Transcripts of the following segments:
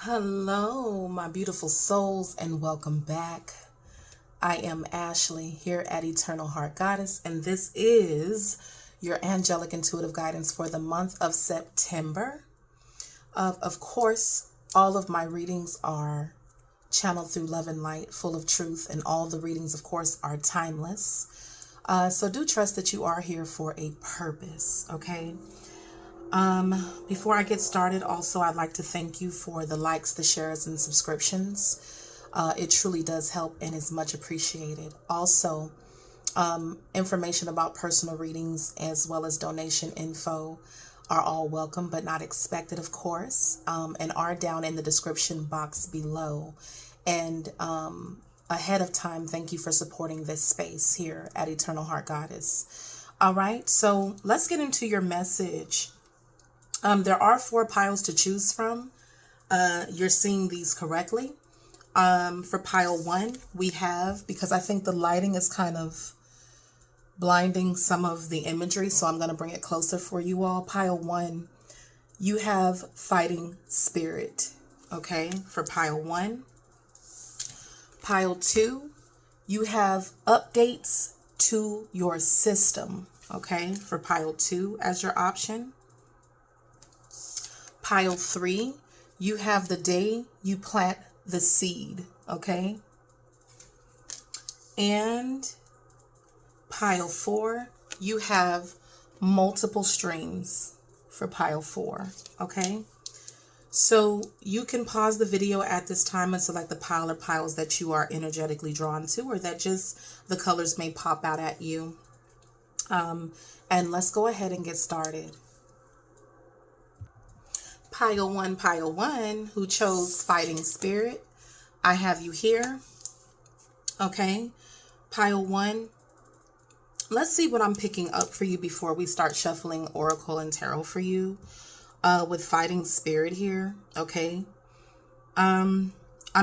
Hello, my beautiful souls, and welcome back. I am Ashley here at Eternal Heart Goddess, and this is your angelic intuitive guidance for the month of September. Of course, all of my readings are channeled through love and light, full of truth, and all the readings, of course, are timeless. So do trust that you are here for a purpose, okay? Before I get started, also, I'd like to thank you for the likes, the shares, and subscriptions. It truly does help and is much appreciated. Also, information about personal readings as well as donation info are all welcome but not expected, of course, and are down in the description box below. And ahead of time, thank you for supporting this space here at Eternal Heart Goddess. All right, so let's get into your message. There are 4 piles to choose from. You're seeing these correctly. For pile 1, we have, because I think the lighting is kind of blinding some of the imagery, so I'm going to bring it closer for you all. Pile 1, you have fighting spirit, okay, for pile 1. Pile 2, you have updates to your system, okay, for pile 2 as your option. Pile 3, you have the day you plant the seed, okay? And pile 4, you have multiple streams for pile 4, okay? So you can pause the video at this time and select the pile or piles that you are energetically drawn to, or that just the colors may pop out at you. And let's go ahead and get started. Pile 1, who chose fighting spirit, I have you here. Okay, pile 1, let's see what I'm picking up for you before we start shuffling oracle and tarot for you with fighting spirit here. Okay, I'm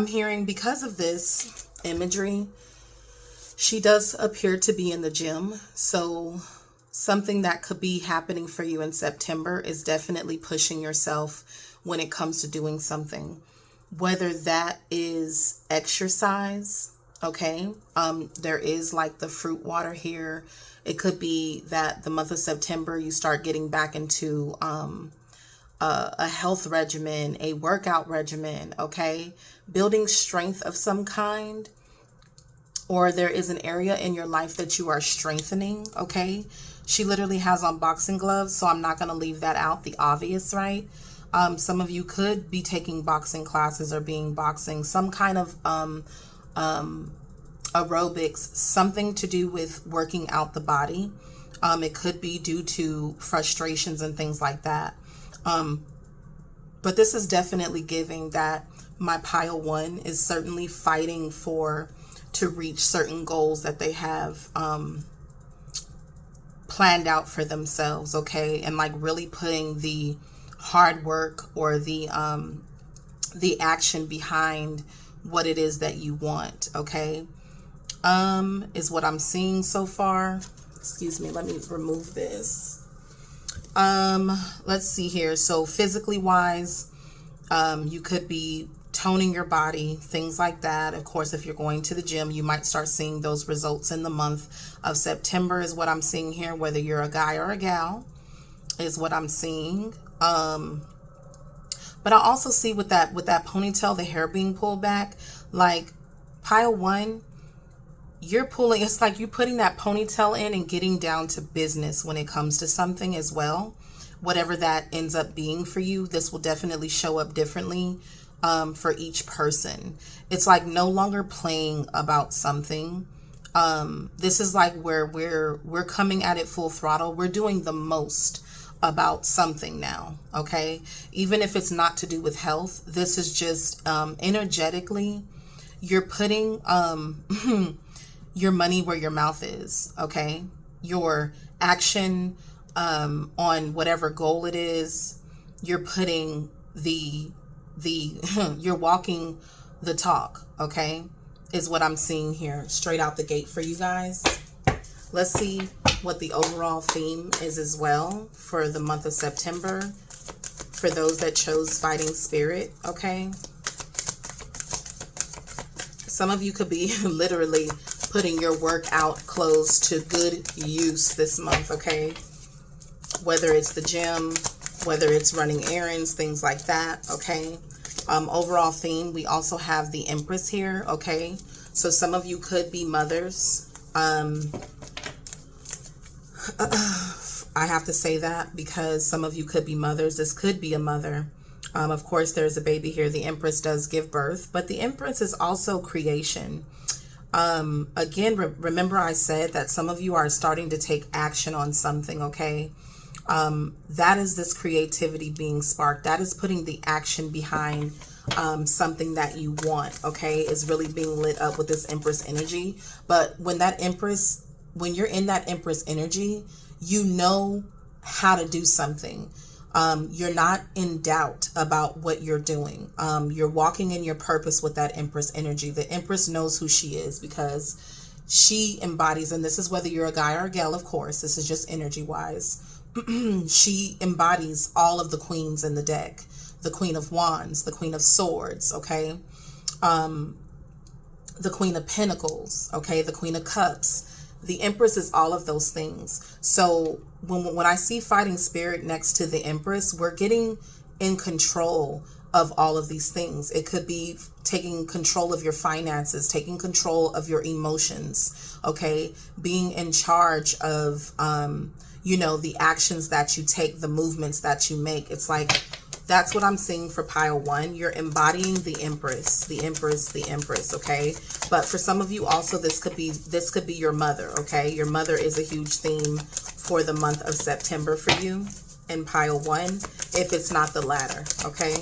hearing, because of this imagery, she does appear to be in the gym. So something that could be happening for you in September is definitely pushing yourself when it comes to doing something, whether that is exercise. Okay. There is like the fruit water here. It could be that the month of September, you start getting back into, a health regimen, a workout regimen. Okay. Building strength of some kind, or there is an area in your life that you are strengthening. Okay. She literally has on boxing gloves, so I'm not going to leave that out, the obvious, right? Some of you could be taking boxing classes or being boxing, some kind of aerobics, something to do with working out the body. It could be due to frustrations and things like that. But this is definitely giving that my pile 1 is certainly fighting to reach certain goals that they have planned out for themselves, okay? And like really putting the hard work or the action behind what it is that you want, okay? Is what I'm seeing so far. Excuse me, let me remove this. Let's see here. So physically wise, you could be toning your body, things like that. Of course, if you're going to the gym, you might start seeing those results in the month of September, is what I'm seeing here. Whether you're a guy or a gal is what I'm seeing. But I also see with that ponytail, the hair being pulled back, like pile 1, you're pulling, it's like you're putting that ponytail in and getting down to business when it comes to something as well. Whatever that ends up being for you, this will definitely show up differently for each person. It's like no longer playing about something. This is like where we're coming at it full throttle. We're doing the most about something now, okay? Even if it's not to do with health, this is just energetically, you're putting your money where your mouth is, okay? Your action on whatever goal it is, you're putting you're walking the talk, okay, is what I'm seeing here straight out the gate for you guys. Let's see what the overall theme is as well for the month of September. for those that chose fighting spirit, okay? Some of you could be literally putting your workout clothes to good use this month, okay? Whether it's the gym, whether it's running errands, things like that, okay? Overall theme, we also have the Empress here, okay? So some of you could be mothers. I have to say that because some of you could be mothers. This could be a mother. Of course, there's a baby here. The Empress does give birth, but the Empress is also creation. Again, remember I said that some of you are starting to take action on something, okay? That is this creativity being sparked. That is putting the action behind something that you want, okay? Is really being lit up with this Empress energy. But when you're in that Empress energy, you know how to do something. You're not in doubt about what you're doing. You're walking in your purpose with that Empress energy. The Empress knows who she is because she embodies, and this is whether you're a guy or a gal, of course, this is just energy wise. She embodies all of the queens in the deck. The Queen of Wands, the Queen of Swords, okay? The Queen of Pentacles, okay? The Queen of Cups. The Empress is all of those things. So when I see fighting spirit next to the Empress, we're getting in control of all of these things. It could be taking control of your finances, taking control of your emotions, okay? Being in charge of, you know, the actions that you take, the movements that you make. It's like, that's what I'm seeing for pile 1. You're embodying the Empress, the Empress, the Empress, okay? But for some of you also, this could be your mother, okay? Your mother is a huge theme for the month of September for you in pile 1, if it's not the latter, okay?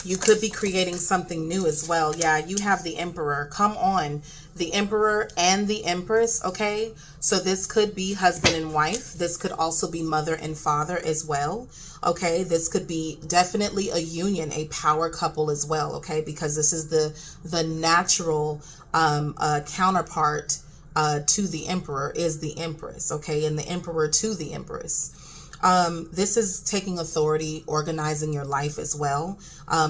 You could be creating something new as well. Yeah, you have the Emperor. Come on. The Emperor and the Empress, okay? So this could be husband and wife. This could also be mother and father as well, okay? This could be definitely a union, a power couple as well, okay? Because this is the natural counterpart to the Emperor is the Empress, okay? And the Emperor to the Empress. This is taking authority, organizing your life as well,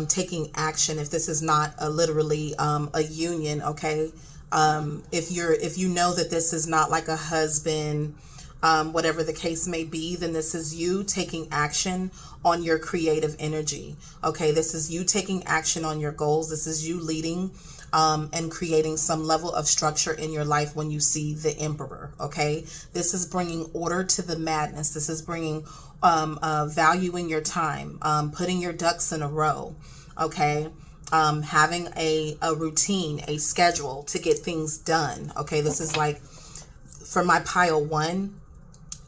taking action. If this is not literally a union, okay? If you know that this is not like a husband, whatever the case may be, then this is you taking action on your creative energy. Okay, this is you taking action on your goals. This is you leading and creating some level of structure in your life when you see the Emperor. Okay, this is bringing order to the madness. This is bringing valuing your time, putting your ducks in a row. Okay. Having a routine, a schedule to get things done. Okay, this is like for my pile 1,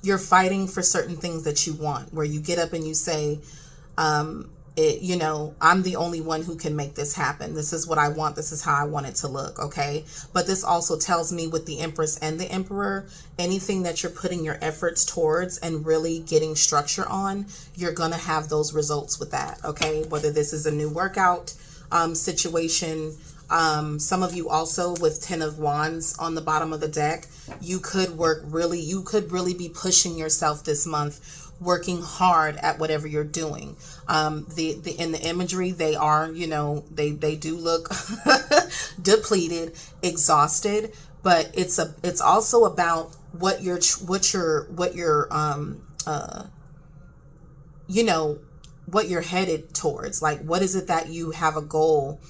you're fighting for certain things that you want, where you get up and you say, you know, I'm the only one who can make this happen. This is what I want. This is how I want it to look. Okay, but this also tells me with the Empress and the Emperor, anything that you're putting your efforts towards and really getting structure on, you're gonna have those results with that. Okay, whether this is a new workout situation. Some of you also with 10 of Wands on the bottom of the deck, you could really be pushing yourself this month, working hard at whatever you're doing. In the imagery, they are, you know, they do look depleted, exhausted, but it's also about what you're you know, what you're headed towards. Like, what is it that you have a goal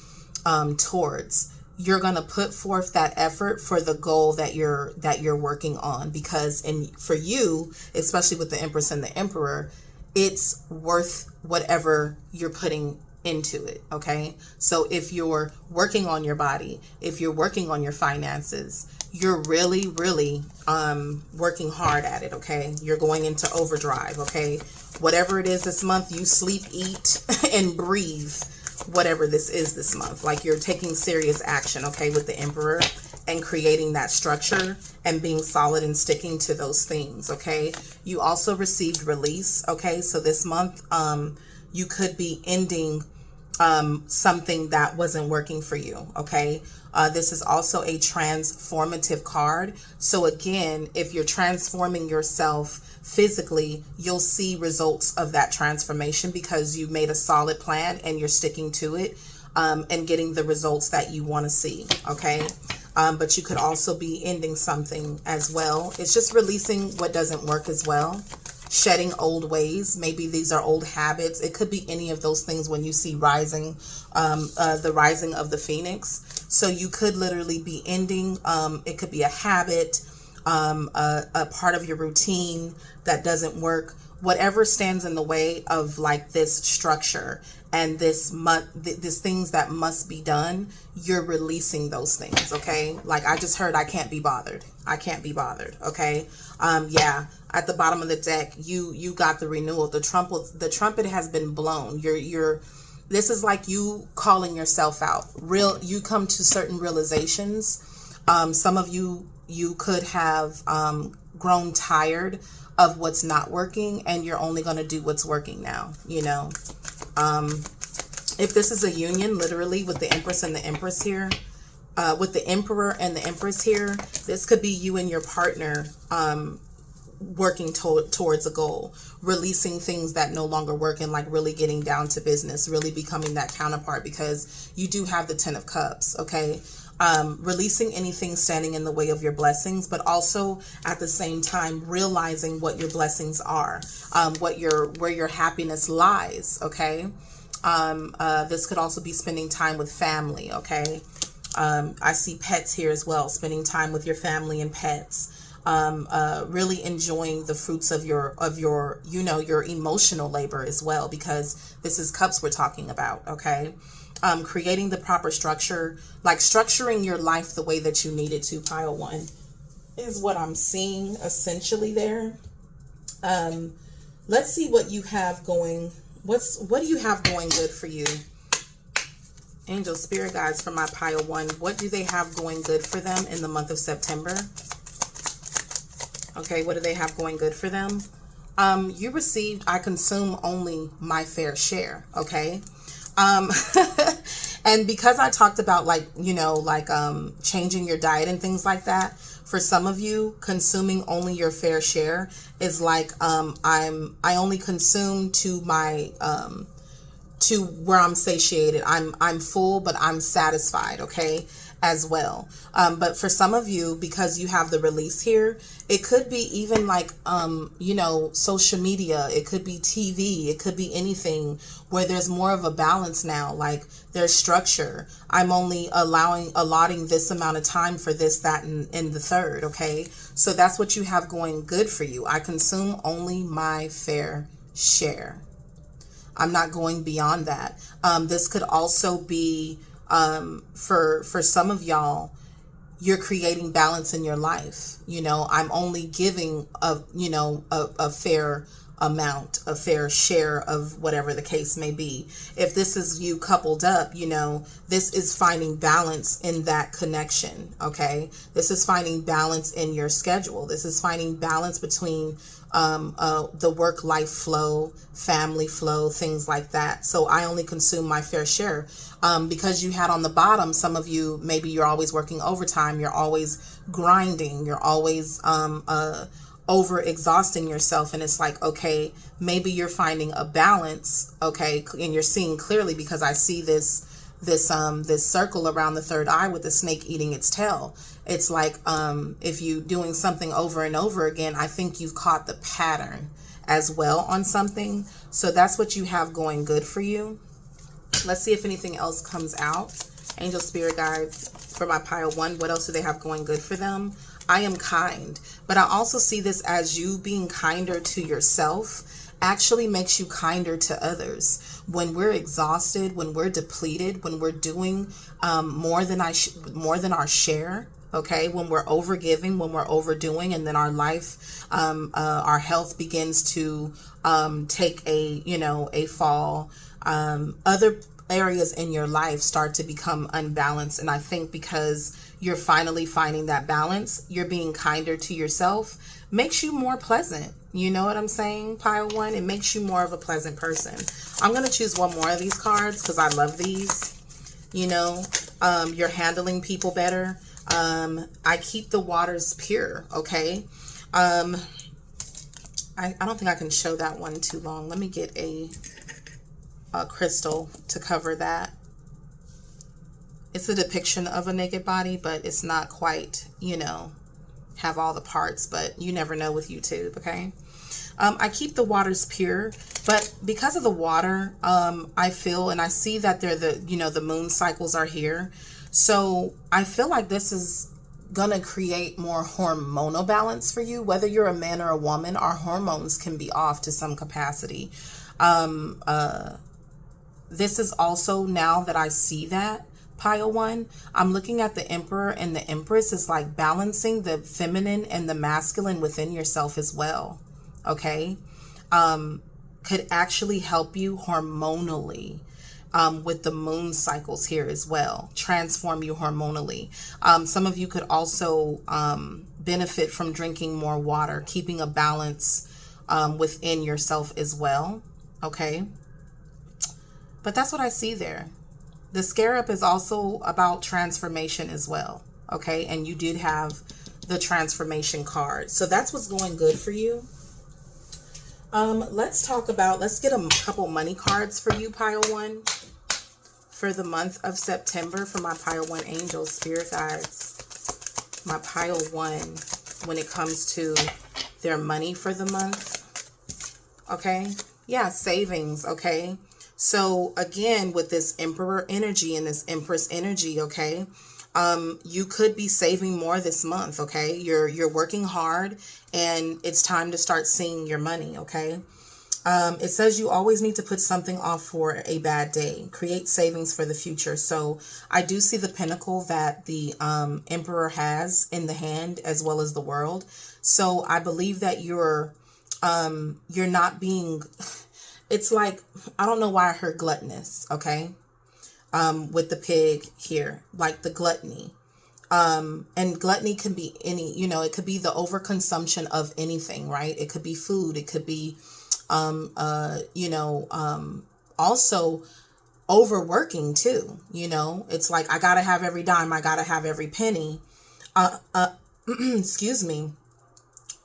towards? You're going to put forth that effort for the goal that you're working on, because for you, especially with the Empress and the Emperor, it's worth whatever you're putting into it. Okay, so if you're working on your body, if you're working on your finances, you're really working hard at it. Okay, you're going into overdrive. Okay, whatever it is this month, you sleep, eat, and breathe whatever this is this month. Like, you're taking serious action, okay, with the Emperor, and creating that structure and being solid and sticking to those things. Okay, you also received release. Okay, so this month you could be ending something that wasn't working for you. Okay, this is also a transformative card. So again, if you're transforming yourself physically, you'll see results of that transformation because you made a solid plan and you're sticking to it, and getting the results that you want to see. Okay. But you could also be ending something as well. It's just releasing what doesn't work as well. Shedding old ways. Maybe these are old habits. It could be any of those things when you see rising, the rising of the phoenix. So you could literally be ending. It could be a habit, a part of your routine that doesn't work. Whatever stands in the way of like this structure and this things that must be done, you're releasing those things. Okay. Like I just heard, I can't be bothered. I can't be bothered. Okay. Yeah. At the bottom of the deck, you got the renewal. The trumpet has been blown. This is like you calling yourself out. You come to certain realizations. Some of you could have, grown tired of what's not working, and you're only going to do what's working now, you know. If this is a union, literally, with the Empress and the Empress here, with the Emperor and the Empress here, this could be you and your partner working towards a goal, releasing things that no longer work, and like really getting down to business, really becoming that counterpart, because you do have the 10 of Cups. Okay. Releasing anything standing in the way of your blessings, but also at the same time realizing what your blessings are, where your happiness lies. Okay. This could also be spending time with family. Okay. I see pets here as well, spending time with your family and pets. Really enjoying the fruits of your your emotional labor as well, because this is Cups we're talking about. Okay. Creating the proper structure, like structuring your life the way that you need it to, pile one, is what I'm seeing essentially there. Let's see what you have going. What do you have going good for you? Angel Spirit Guides for my pile one. What do they have going good for them in the month of September? Okay, what do they have going good for them? You received, I consume only my fair share. Okay. And because I talked about changing your diet and things like that, for some of you, consuming only your fair share is like, I only consume to my, to where I'm satiated. I'm full, but I'm satisfied. Okay. As well. But for some of you, because you have the release here, it could be even like, social media. It could be TV. It could be anything where there's more of a balance now. Like there's structure. I'm only allotting this amount of time for this, that, and the third. Okay. So that's what you have going good for you. I consume only my fair share. I'm not going beyond that. This could also be, for some of y'all, you're creating balance in your life. I'm only giving a fair amount, a fair share of whatever the case may be. If this is you coupled up, this is finding balance in that connection. Okay. This is finding balance in your schedule. This is finding balance between the work-life flow, family flow, things like that. So I only consume my fair share. Because you had on the bottom, some of you, maybe you're always working overtime, you're always grinding, you're always over exhausting yourself. And it's like, okay, maybe you're finding a balance. Okay. And you're seeing clearly, because I see this circle around the third eye with the snake eating its tail. It's like, if you doing something over and over again, I think you've caught the pattern as well on something. So that's what you have going good for you. Let's see if anything else comes out. Angel Spirit Guides for my pile one. What else do they have going good for them? I am kind, but I also see this as you being kinder to yourself actually makes you kinder to others. When we're exhausted, when we're depleted, when we're doing more than our share. Okay, when we're overgiving, when we're overdoing, and then our life, our health begins to take a fall. Other areas in your life start to become unbalanced. And I think because you're finally finding that balance, you're being kinder to yourself, makes you more pleasant. You know what I'm saying, pile one? It makes you more of a pleasant person. I'm going to choose one more of these cards because I love these. You're handling people better. I keep the waters pure. Okay. I don't think I can show that one too long. Let me get a crystal to cover that. It's a depiction of a naked body, but it's not quite, you know, have all the parts, but you never know with YouTube, okay? I keep the waters pure, but because of the water, I feel and I see that they're the, you know, the moon cycles are here. So I feel like this is gonna create more hormonal balance for you. Whether you're a man or a woman, our hormones can be off to some capacity. This is also, now that I see that, pile one, I'm looking at the Emperor and the Empress is like balancing the feminine and the masculine within yourself as well. Okay. Could actually help you hormonally. With the moon cycles here as well, transform you hormonally. Some of you could also benefit from drinking more water, keeping a balance within yourself as well. Okay. But that's what I see there. The Scarab is also about transformation as well. Okay. And you did have the transformation card. So that's what's going good for you. Let's get a couple money cards for you, pile one, for the month of September, for my pile one angels, spirit guides, my pile one, when it comes to their money for the month. Okay. Yeah. Savings. Okay. So again, with this Emperor energy and this Empress energy, okay, you could be saving more this month, okay? You're working hard and it's time to start seeing your money, okay? It says you always need to put something off for a bad day. Create savings for the future. So I do see the pinnacle that the Emperor has in the hand as well as the world. So I believe that you're not being... It's like, I don't know why I heard gluttonous, okay? With the pig here, like the gluttony. And gluttony can be any, you know, it could be the overconsumption of anything, right? It could be food. It could be, also overworking too, you know? It's like, I gotta have every dime. I gotta have every penny. Excuse me.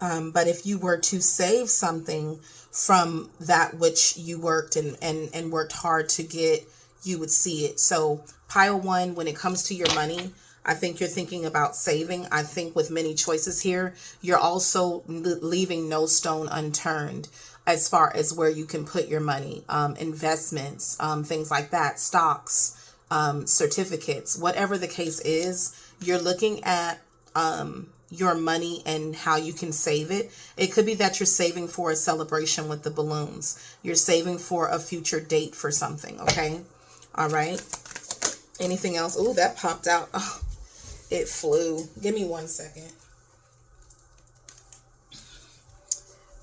But if you were to save something from that which you worked and worked hard to get, you would see it. So pile one, when it comes to your money, I think you're thinking about saving. I think with many choices here, you're also leaving no stone unturned as far as where you can put your money, investments, things like that, stocks, certificates, whatever the case is, you're looking at, your money and how you can save it. It could be that you're saving for a celebration with the balloons. You're saving for a future date for something. Okay. All right. Anything else? Oh, that popped out. Oh, it flew. Give me 1 second.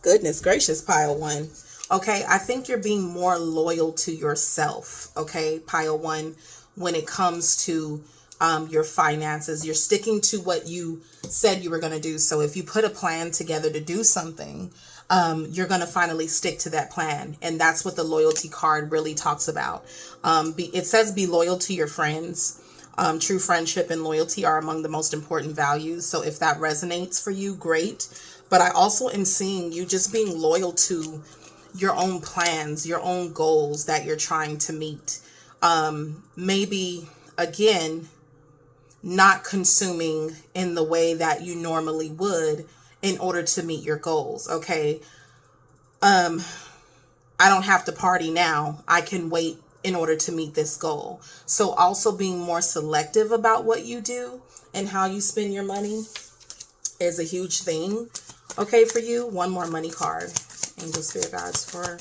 Goodness gracious, pile one. Okay. I think you're being more loyal to yourself. Okay. Pile one, when it comes to your finances, you're sticking to what you said you were going to do. So if you put a plan together to do something, you're going to finally stick to that plan. And that's what the loyalty card really talks about. It says be loyal to your friends. True friendship and loyalty are among the most important values. So if that resonates for you, great. But I also am seeing you just being loyal to your own plans, your own goals that you're trying to meet. Maybe, again, not consuming in the way that you normally would in order to meet your goals. Okay. I don't have to party now. I can wait in order to meet this goal. So also being more selective about what you do and how you spend your money is a huge thing. Okay. For you, one more money card. Angel Spirit Guides for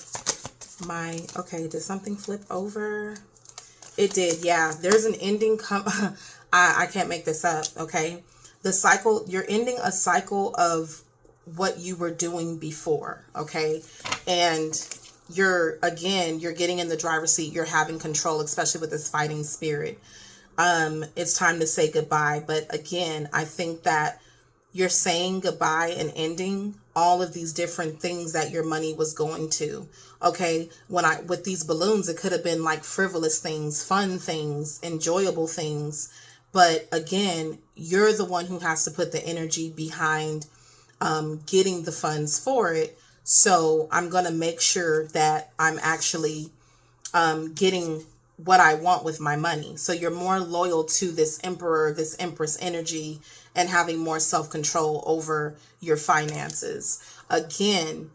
my, okay. Did something flip over? It did. Yeah. There's an ending I can't make this up, okay? The cycle, you're ending a cycle of what you were doing before, okay? And you're getting in the driver's seat. You're having control, especially with this fighting spirit. It's time to say goodbye. But again, I think that you're saying goodbye and ending all of these different things that your money was going to. Okay. With these balloons, it could have been like frivolous things, fun things, enjoyable things. But again, you're the one who has to put the energy behind getting the funds for it. So I'm going to make sure that I'm actually getting what I want with my money. So you're more loyal to this emperor, this empress energy, and having more self-control over your finances. Again,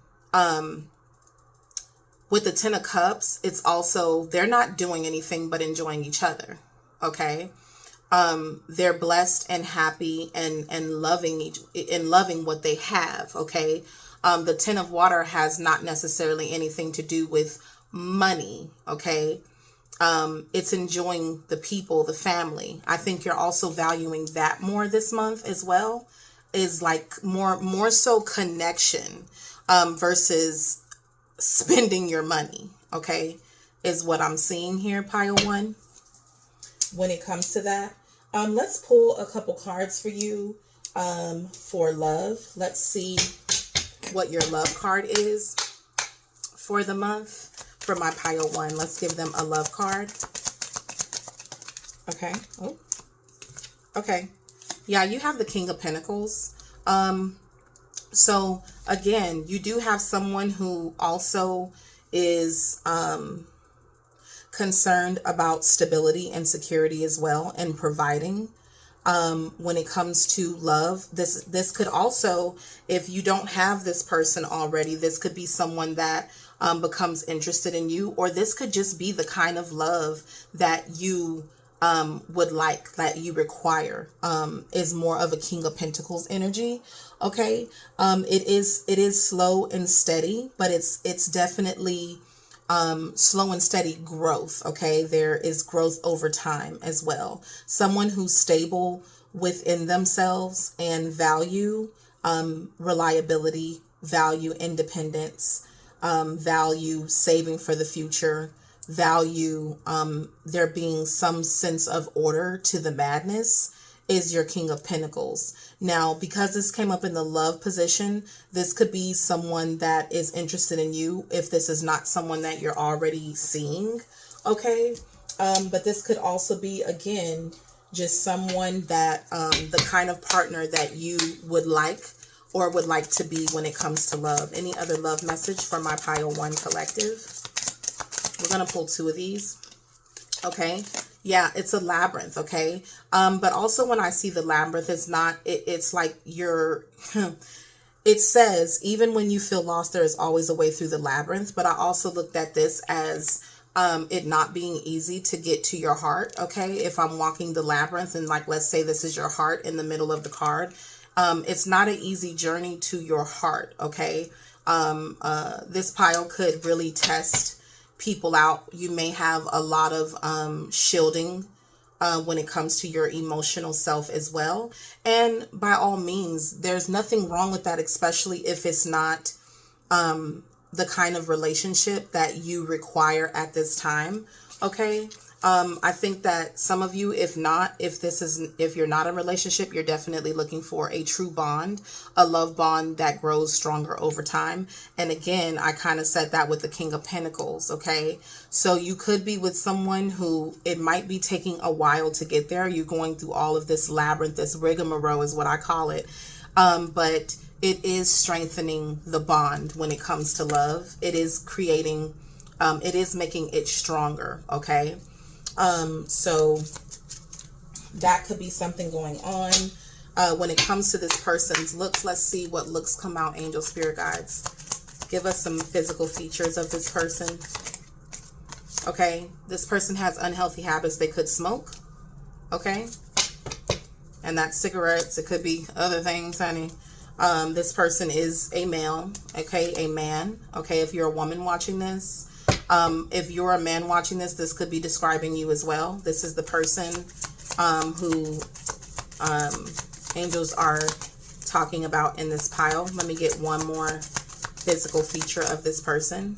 with the 10 of Cups, it's also, they're not doing anything but enjoying each other. Okay. They're blessed and happy and loving what they have. Okay. The 10 of Water has not necessarily anything to do with money. Okay. It's enjoying the people, the family. I think you're also valuing that more this month as well, is like more so connection, versus spending your money. Okay. Is what I'm seeing here, pile one, when it comes to that. Let's pull a couple cards for you, for love. Let's see what your love card is for the month. For my pile one, let's give them a love card. Okay. Oh, okay. Yeah, you have the King of Pentacles. So again, you do have someone who also is concerned about stability and security as well, and providing. When it comes to love, this could also, if you don't have this person already, this could be someone that becomes interested in you, or this could just be the kind of love that you would like, that you require, is more of a King of Pentacles energy. Okay. It is slow and steady, but it's definitely slow and steady growth. Okay. There is growth over time as well. Someone who's stable within themselves and value reliability, value independence, value saving for the future, value there being some sense of order to the madness, is your King of Pentacles. Now, because this came up in the love position, this could be someone that is interested in you if this is not someone that you're already seeing. Okay. But this could also be, again, just someone that the kind of partner that you would like or would like to be when it comes to love. Any other love message for my pile one collective? We're going to pull two of these. Okay. Yeah, it's a labyrinth. Okay. But also when I see the labyrinth, it's not, it's like you're, it says, even when you feel lost, there is always a way through the labyrinth. But I also looked at this as it not being easy to get to your heart. Okay. If I'm walking the labyrinth and, like, let's say this is your heart in the middle of the card. It's not an easy journey to your heart. Okay. This pile could really test people out. You may have a lot of shielding when it comes to your emotional self as well. And by all means, there's nothing wrong with that, especially if it's not the kind of relationship that you require at this time. Okay. I think that some of you, if you're not in a relationship, you're definitely looking for a true bond, a love bond that grows stronger over time. And again, I kind of said that with the King of Pentacles. Okay. So you could be with someone who it might be taking a while to get there. You're going through all of this labyrinth, this rigmarole is what I call it. But it is strengthening the bond when it comes to love. It is creating, it is making it stronger. Okay. So that could be something going on. When it comes to this person's looks, let's see what looks come out, angel, spirit guides. Give us some physical features of this person. Okay. This person has unhealthy habits. They could smoke. Okay. And that's cigarettes. It could be other things, honey. This person is a male. Okay. A man. Okay. If you're a woman watching this, if you're a man watching this, this could be describing you as well. This is the person who angels are talking about in this pile. Let me get one more physical feature of this person.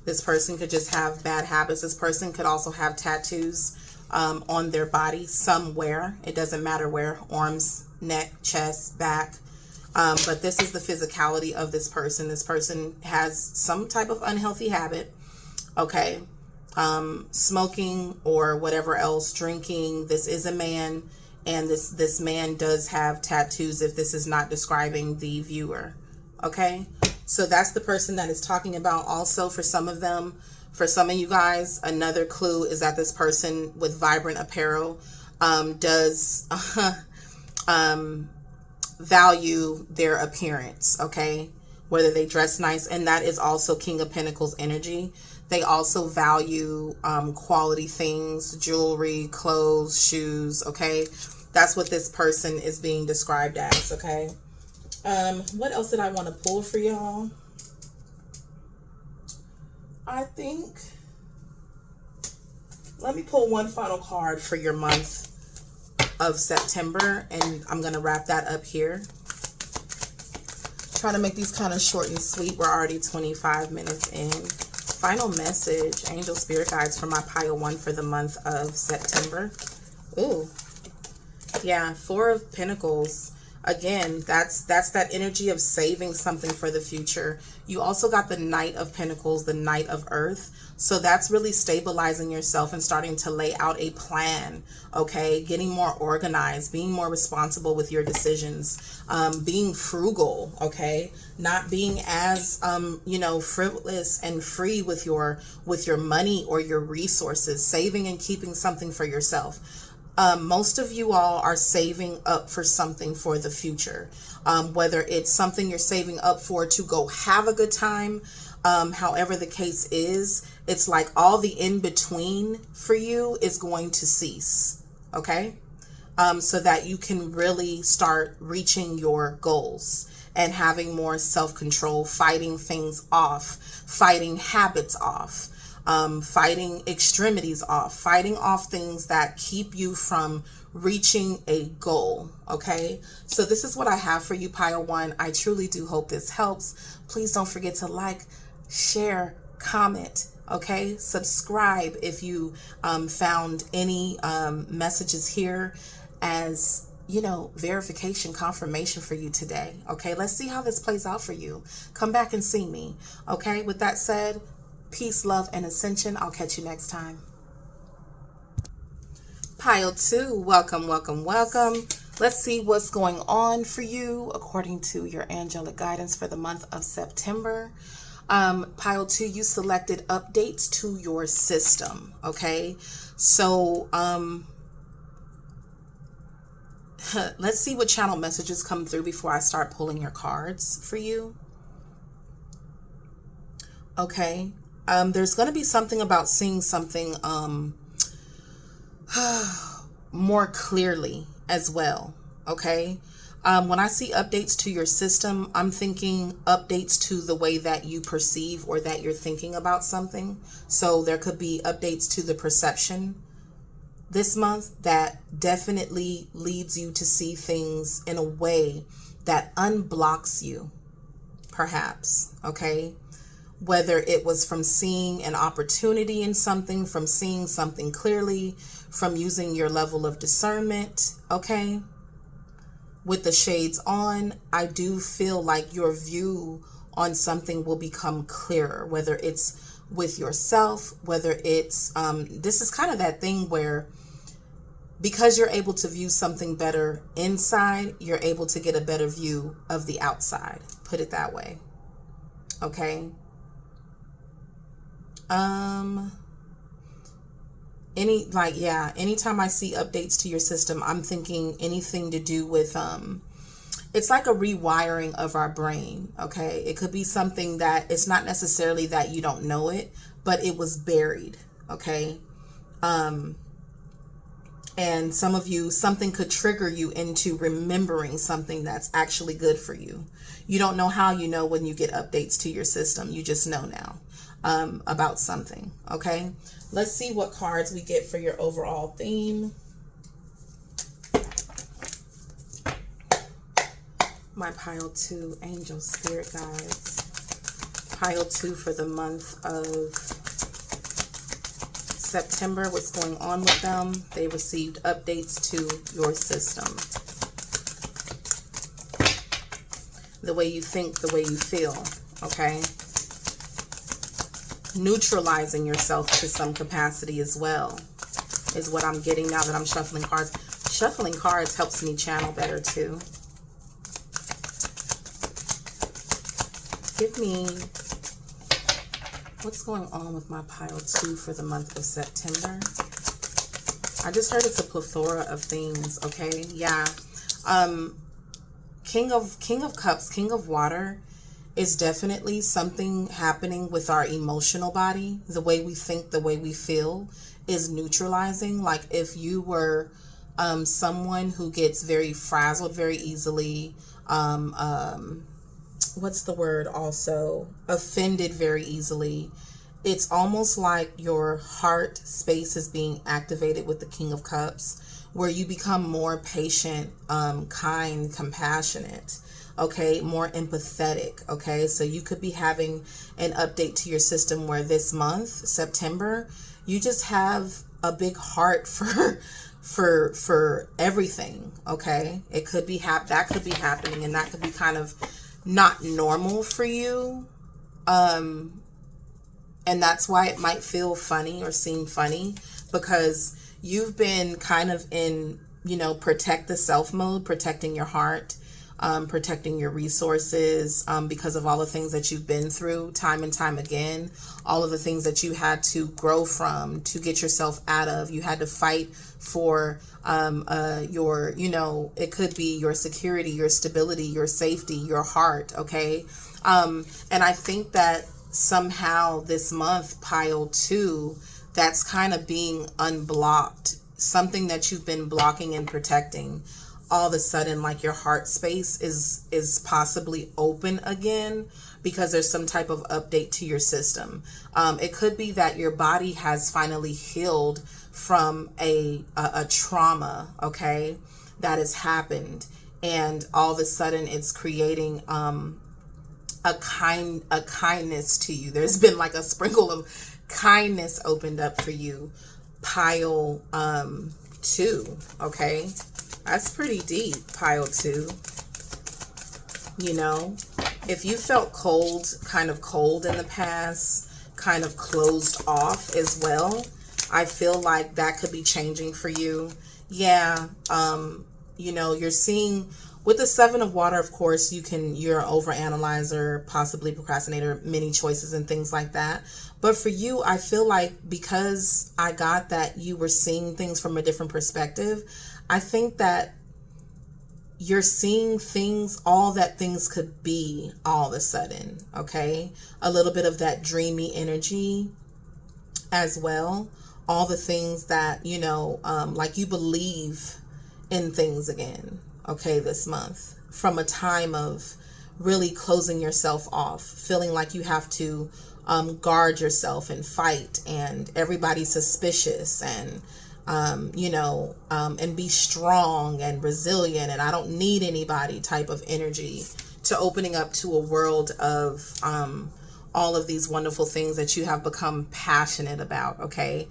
This person could just have bad habits. This person could also have tattoos on their body somewhere. It doesn't matter where. Arms, neck, chest, back. But this is the physicality of this person. This person has some type of unhealthy habit. Okay. Smoking or whatever else, drinking. This is a man, and this man does have tattoos if this is not describing the viewer. Okay. So that's the person that is talking about. Also, for some of them, for some of you guys, another clue is that this person with vibrant apparel does value their appearance, okay? Whether they dress nice, and that is also King of Pentacles energy. They also value quality things, jewelry, clothes, shoes, okay? That's what this person is being described as, okay? What else did I want to pull for y'all? I think, let me pull one final card for your month of September, and I'm going to wrap that up here. Trying to make these kind of short and sweet. We're already 25 minutes in. Final message, angel spirit guides for my pile 1 for the month of September. Ooh. Yeah, 4 of Pentacles. Again, that's that energy of saving something for the future. You also got the Knight of Pentacles, the Knight of Earth. So that's really stabilizing yourself and starting to lay out a plan, okay? Getting more organized, being more responsible with your decisions, being frugal, okay? Not being as, you know, frivolous and free with your money or your resources, saving and keeping something for yourself. Most of you all are saving up for something for the future, whether it's something you're saving up for to go have a good time. However the case is, it's like all the in between for you is going to cease. Okay. So that you can really start reaching your goals and having more self-control, fighting things off, fighting habits off. Fighting extremities off, fighting off things that keep you from reaching a goal, okay? So this is what I have for you, pile 1. I truly do hope this helps. Please don't forget to like, share, comment, okay? Subscribe if you found any messages here as, you know, verification, confirmation for you today, okay? Let's see how this plays out for you. Come back and see me, okay? With that said, peace, love, and ascension. I'll catch you next time. Pile 2, welcome, welcome, welcome. Let's see what's going on for you according to your angelic guidance for the month of September. Pile 2, you selected updates to your system, okay? So, let's see what channel messages come through before I start pulling your cards for you. Okay. There's going to be something about seeing something more clearly as well, okay? When I see updates to your system, I'm thinking updates to the way that you perceive or that you're thinking about something. So there could be updates to the perception this month that definitely leads you to see things in a way that unblocks you, perhaps, okay? Whether it was from seeing an opportunity in something, from seeing something clearly, from using your level of discernment, okay? With the shades on, I do feel like your view on something will become clearer, whether it's with yourself, whether it's, this is kind of that thing where because you're able to view something better inside, you're able to get a better view of the outside, put it that way, okay? Anytime I see updates to your system, I'm thinking anything to do with, it's like a rewiring of our brain, okay? It could be something that it's not necessarily that you don't know it, but it was buried, okay? And some of you, something could trigger you into remembering something that's actually good for you. You don't know how you know when you get updates to your system. You just know now about something, okay? Let's see what cards we get for your overall theme. My pile 2 angel spirit guides. Pile 2 for the month of September. What's going on with them? They received updates to your system. The way you think, the way you feel, okay? Neutralizing yourself to some capacity as well is what I'm getting now that I'm shuffling cards. Shuffling cards helps me channel better too. Give me, what's going on with my pile 2 for the month of September? I just heard it's a plethora of things, okay? Yeah. King of Cups, King of Water is definitely something happening with our emotional body. The way we think, the way we feel is neutralizing. Like if you were someone who gets very frazzled very easily, what's the word also? Offended very easily. It's almost like your heart space is being activated with the King of Cups, where you become more patient, kind, compassionate, okay, more empathetic, okay? So you could be having an update to your system where this month, September, you just have a big heart for everything, okay? It could be that could be happening, and that could be kind of not normal for you. And that's why it might feel funny or seem funny, because you've been kind of in, protect the self mode, protecting your heart, protecting your resources, because of all the things that you've been through time and time again, all of the things that you had to grow from, to get yourself out of. You had to fight for your, it could be your security, your stability, your safety, your heart, okay? And I think that somehow this month, pile 2, that's kind of being unblocked. Something that you've been blocking and protecting, all of a sudden, like your heart space is possibly open again, because there's some type of update to your system. It could be that your body has finally healed from a trauma, okay, that has happened, and all of a sudden it's creating a kindness to you. There's been like a sprinkle of kindness opened up for you, pile 2, okay? That's pretty deep, pile 2. If you felt kind of cold in the past, kind of closed off as well, I feel like that could be changing for you. Yeah, you're seeing with the 7 of Water, of course, you're an overanalyzer, possibly procrastinator, many choices and things like that. But for you, I feel like because I got that you were seeing things from a different perspective, I think that you're seeing things, all that things could be all of a sudden, okay? A little bit of that dreamy energy as well. All the things that, like you believe in things again, okay, this month, from a time of really closing yourself off, feeling like you have to guard yourself and fight, and everybody's suspicious, and and be strong and resilient, and I don't need anybody type of energy, to opening up to a world of all of these wonderful things that you have become passionate about, okay?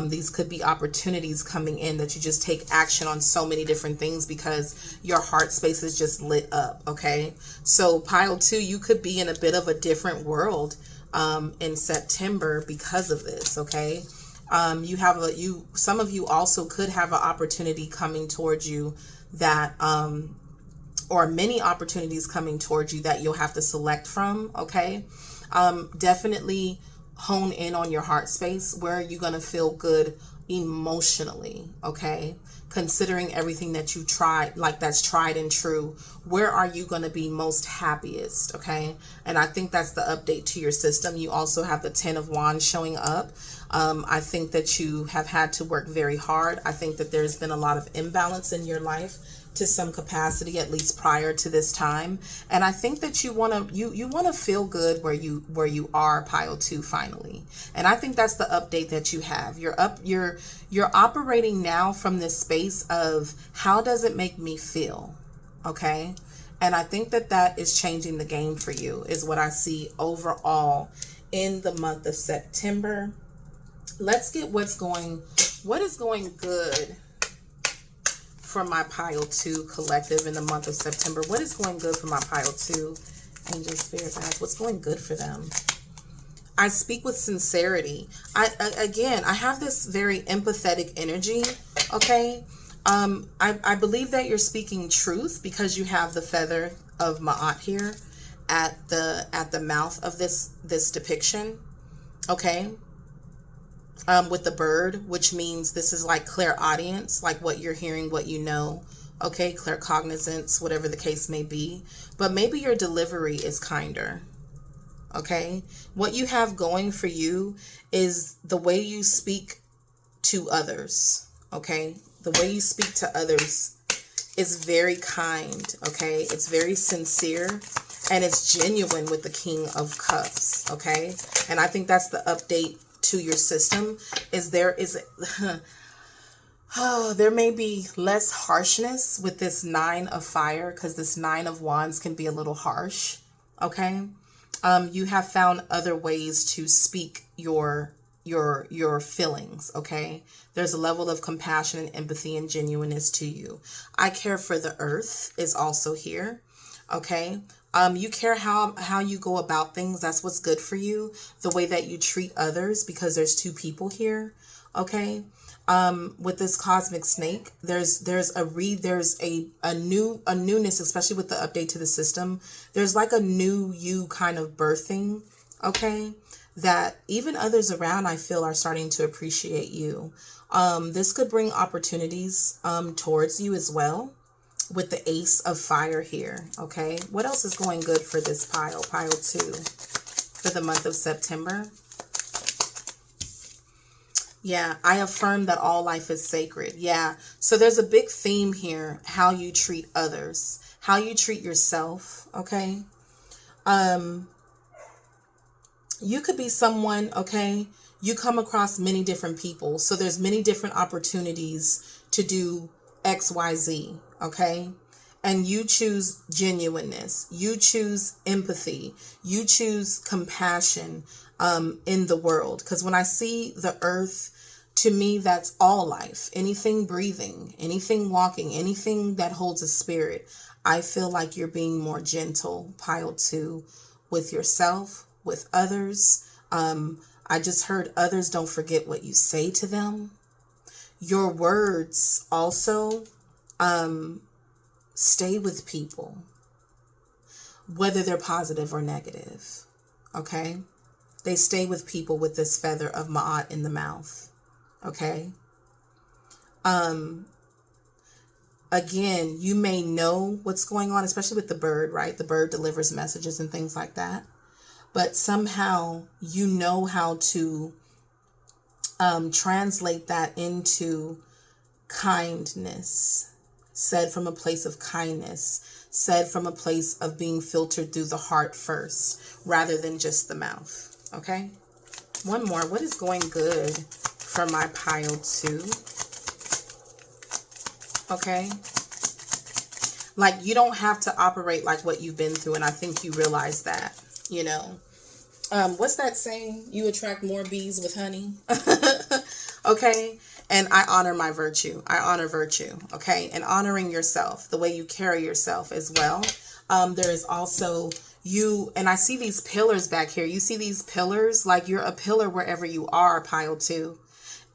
These could be opportunities coming in that you just take action on so many different things because your heart space is just lit up, okay? So pile 2, you could be in a bit of a different world in September because of this, okay? Some of you also could have an opportunity coming towards you that, or many opportunities coming towards you that you'll have to select from, okay? Definitely hone in on your heart space. Where are you going to feel good emotionally, okay? Considering everything that you tried, like that's tried and true, where are you going to be most happiest, okay? And I think that's the update to your system. You also have the 10 of Wands showing up. I think that you have had to work very hard. I think that there's been a lot of imbalance in your life to some capacity, at least prior to this time. And I think that you want to feel good where you are, pile 2, finally. And I think that's the update that you have. You're operating now from this space of, how does it make me feel? Okay? And I think that is changing the game for you, is what I see overall in the month of September. Let's get what is going good for my pile 2 collective in the month of September. What is going good for my pile 2 angel spirit guides? What's going good for them? I speak with sincerity. I have this very empathetic energy, okay? I believe that you're speaking truth because you have the feather of Ma'at here. at the mouth of this depiction, okay? With the bird, which means this is like clairaudience, like what you're hearing, what you know, okay? Claircognizance, whatever the case may be. But maybe your delivery is kinder, okay? What you have going for you is the way you speak to others, okay? The way you speak to others is very kind, okay? It's very sincere, and it's genuine with the King of Cups, okay? And I think that's the update to your system, is there there may be less harshness with this 9 of fire, because this 9 of wands can be a little harsh, okay? You have found other ways to speak your feelings, okay? There's a level of compassion and empathy and genuineness to you. I care for the earth is also here, okay? You care how you go about things. That's what's good for you. The way that you treat others, because there's 2 people here, okay? With this cosmic snake, there's a newness, especially with the update to the system. There's like a new you kind of birthing, okay? That even others around, I feel, are starting to appreciate you. This could bring opportunities towards you as well, with the Ace of Fire here, okay? What else is going good for this pile 2, for the month of September? Yeah, I affirm that all life is sacred. Yeah, so there's a big theme here, how you treat others, how you treat yourself, okay? You could be someone, okay, you come across many different people, so there's many different opportunities to do XYZ, okay? And you choose genuineness, you choose empathy, you choose compassion in the world. Because when I see the earth, to me, that's all life. Anything breathing, anything walking, anything that holds a spirit. I feel like you're being more gentle, pile 2, with yourself, with others. I just heard others, don't forget what you say to them. Your words also stay with people, whether they're positive or negative, okay? They stay with people with this feather of Ma'at in the mouth, okay? Again, you may know what's going on, especially with the bird, right? The bird delivers messages and things like that. But somehow you know how to translate that into kindness, said from a place of kindness, said from a place of being filtered through the heart first, rather than just the mouth, okay? One more. What is going good for my pile 2? Okay? Like, you don't have to operate like what you've been through, and I think you realize that, you know. What's that saying? You attract more bees with honey. Okay? And I honor my virtue. I honor virtue, okay? And honoring yourself, the way you carry yourself as well. There is also you, and I see these pillars back here. You see these pillars? Like, you're a pillar wherever you are, pile 2.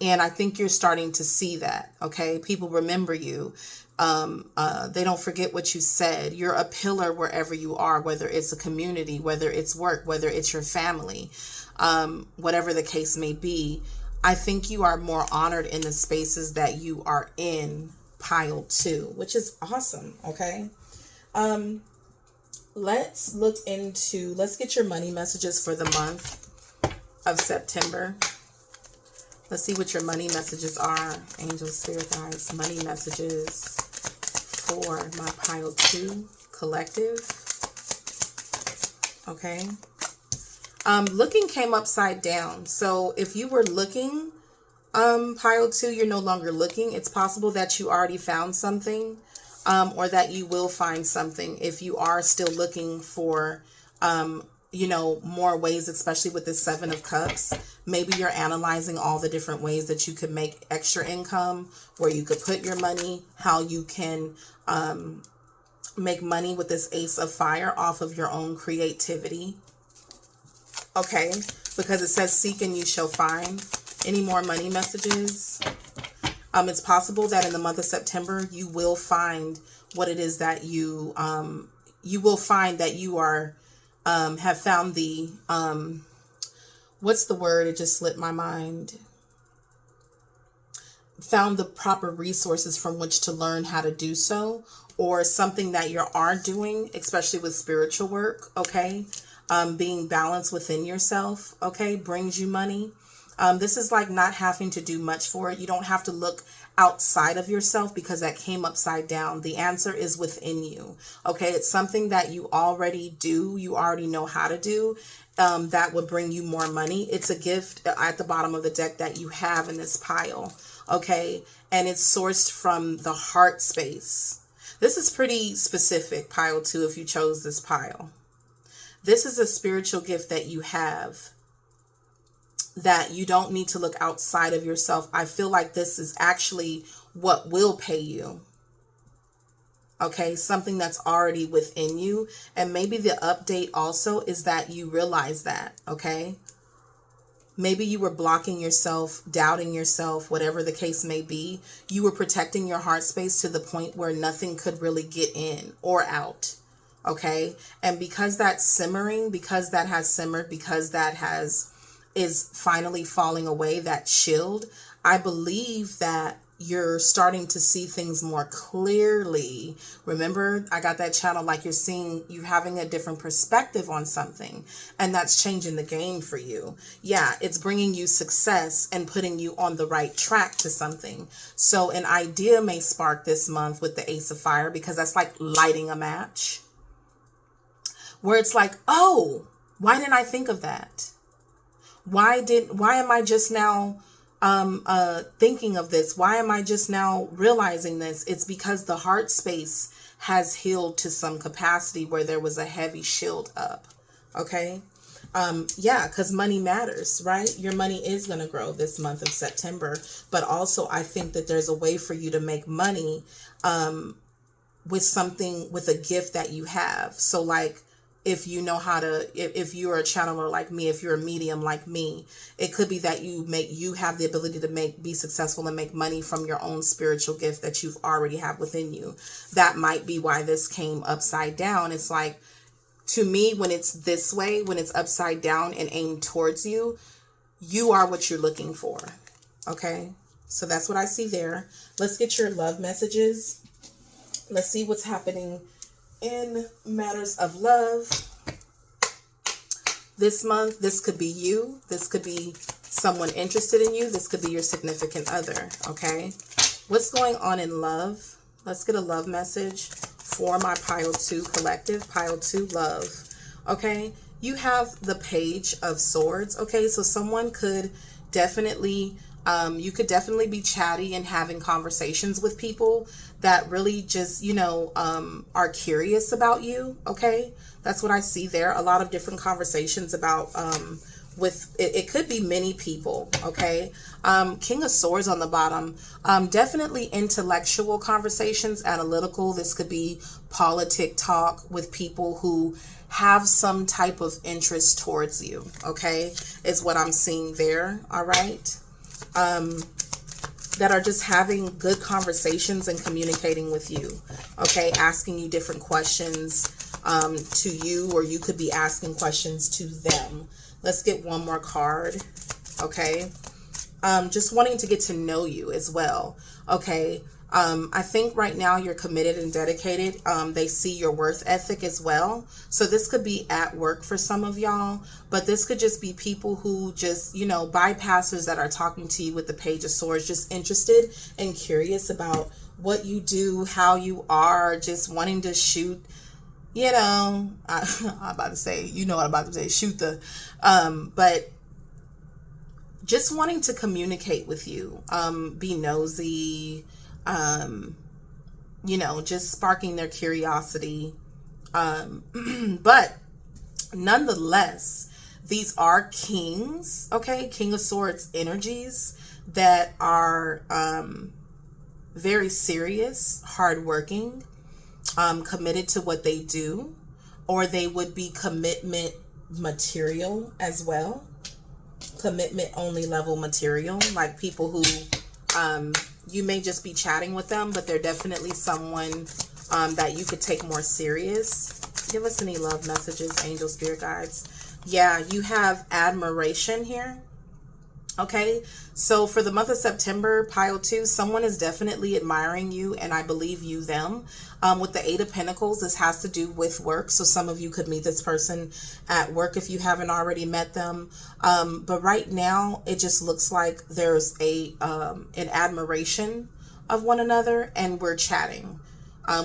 And I think you're starting to see that, okay? People remember you. They don't forget what you said. You're a pillar wherever you are, whether it's a community, whether it's work, whether it's your family, whatever the case may be. I think you are more honored in the spaces that you are in, pile 2, which is awesome, okay? Let's get your money messages for the month of September. Let's see what your money messages are. Angel, spirit guides, money messages for my pile 2 collective. Okay. Looking came upside down. So if you were looking, pile 2, you're no longer looking. It's possible that you already found something, or that you will find something if you are still looking for, you know, more ways, especially with this 7 of Cups. Maybe you're analyzing all the different ways that you could make extra income, where you could put your money, how you can make money with this Ace of Fire off of your own creativity. Okay, because it says seek and you shall find. Any more money messages? It's possible that in the month of September, you will find what it is that you will find that you are have found the, what's the word? It just slipped my mind. Found the proper resources from which to learn how to do so, or something that you are doing, especially with spiritual work, okay? Being balanced within yourself, okay, brings you money. This is like not having to do much for it. You don't have to look outside of yourself because that came upside down. The answer is within you, okay? It's something that you already do. You already know how to do. That would bring you more money. It's a gift at the bottom of the deck that you have in this pile, okay? And it's sourced from the heart space. This is pretty specific, pile 2, if you chose this pile. This is a spiritual gift that you have that you don't need to look outside of yourself. I feel like this is actually what will pay you. Okay, something that's already within you. And maybe the update also is that you realize that, okay? Maybe you were blocking yourself, doubting yourself, whatever the case may be. You were protecting your heart space to the point where nothing could really get in or out. Okay. And because that's simmering, because that has simmered, because that is finally falling away, that shield, I believe that you're starting to see things more clearly. Remember, I got that channel, like you're having a different perspective on something, and that's changing the game for you. Yeah, it's bringing you success and putting you on the right track to something. So an idea may spark this month with the Ace of Fire, because that's like lighting a match, where it's like, oh, why didn't I think of that? Why am I just now thinking of this? Why am I just now realizing this? It's because the heart space has healed to some capacity where there was a heavy shield up. Okay. Yeah, because money matters, right? Your money is going to grow this month of September. But also, I think that there's a way for you to make money with a gift that you have. So like, if you know how to, if you're a channeler like me, if you're a medium like me, it could be that you have the ability to be successful and make money from your own spiritual gift that you've already have within you. That might be why this came upside down. It's like, to me, when it's this way, when it's upside down and aimed towards you, you are what you're looking for. Okay. So that's what I see there. Let's get your love messages. Let's see what's happening in matters of love this month. This could be you. This could be someone interested in you. This could be your significant other. Okay. What's going on in love? Let's get a love message for my pile 2 collective. Pile 2 love. Okay. You have the Page of Swords. Okay. So someone could definitely, you could definitely be chatty and having conversations with people that really just, are curious about you. Okay. That's what I see there. A lot of different conversations about, it could be many people. Okay. King of Swords on the bottom. Definitely intellectual conversations, analytical. This could be politic talk with people who have some type of interest towards you. Okay. Is what I'm seeing there. All right. That are just having good conversations and communicating with you. Okay. Asking you different questions to you, or you could be asking questions to them. Let's get one more card. Okay. Just wanting to get to know you as well. Okay. I think right now you're committed and dedicated. They see your worth ethic as well. So this could be at work for some of y'all, but this could just be people who just, bypassers that are talking to you with the Page of Swords, just interested and curious about what you do, how you are, just wanting to shoot, I'm about to say, what I'm about to say, shoot the, but just wanting to communicate with you, be nosy, just sparking their curiosity. But nonetheless, these are kings, okay? King of Swords energies that are very serious, hardworking, committed to what they do, or they would be commitment material as well. Commitment only level material, like people who you may just be chatting with them, but they're definitely someone that you could take more serious Give us any love messages, angel spirit guides. Yeah, you have admiration here. Okay, so for the month of September, pile 2, someone is definitely admiring you, and I believe you them. With the 8 of Pentacles, this has to do with work. So some of you could meet this person at work if you haven't already met them. But right now, it just looks like there's an admiration of one another, and we're chatting.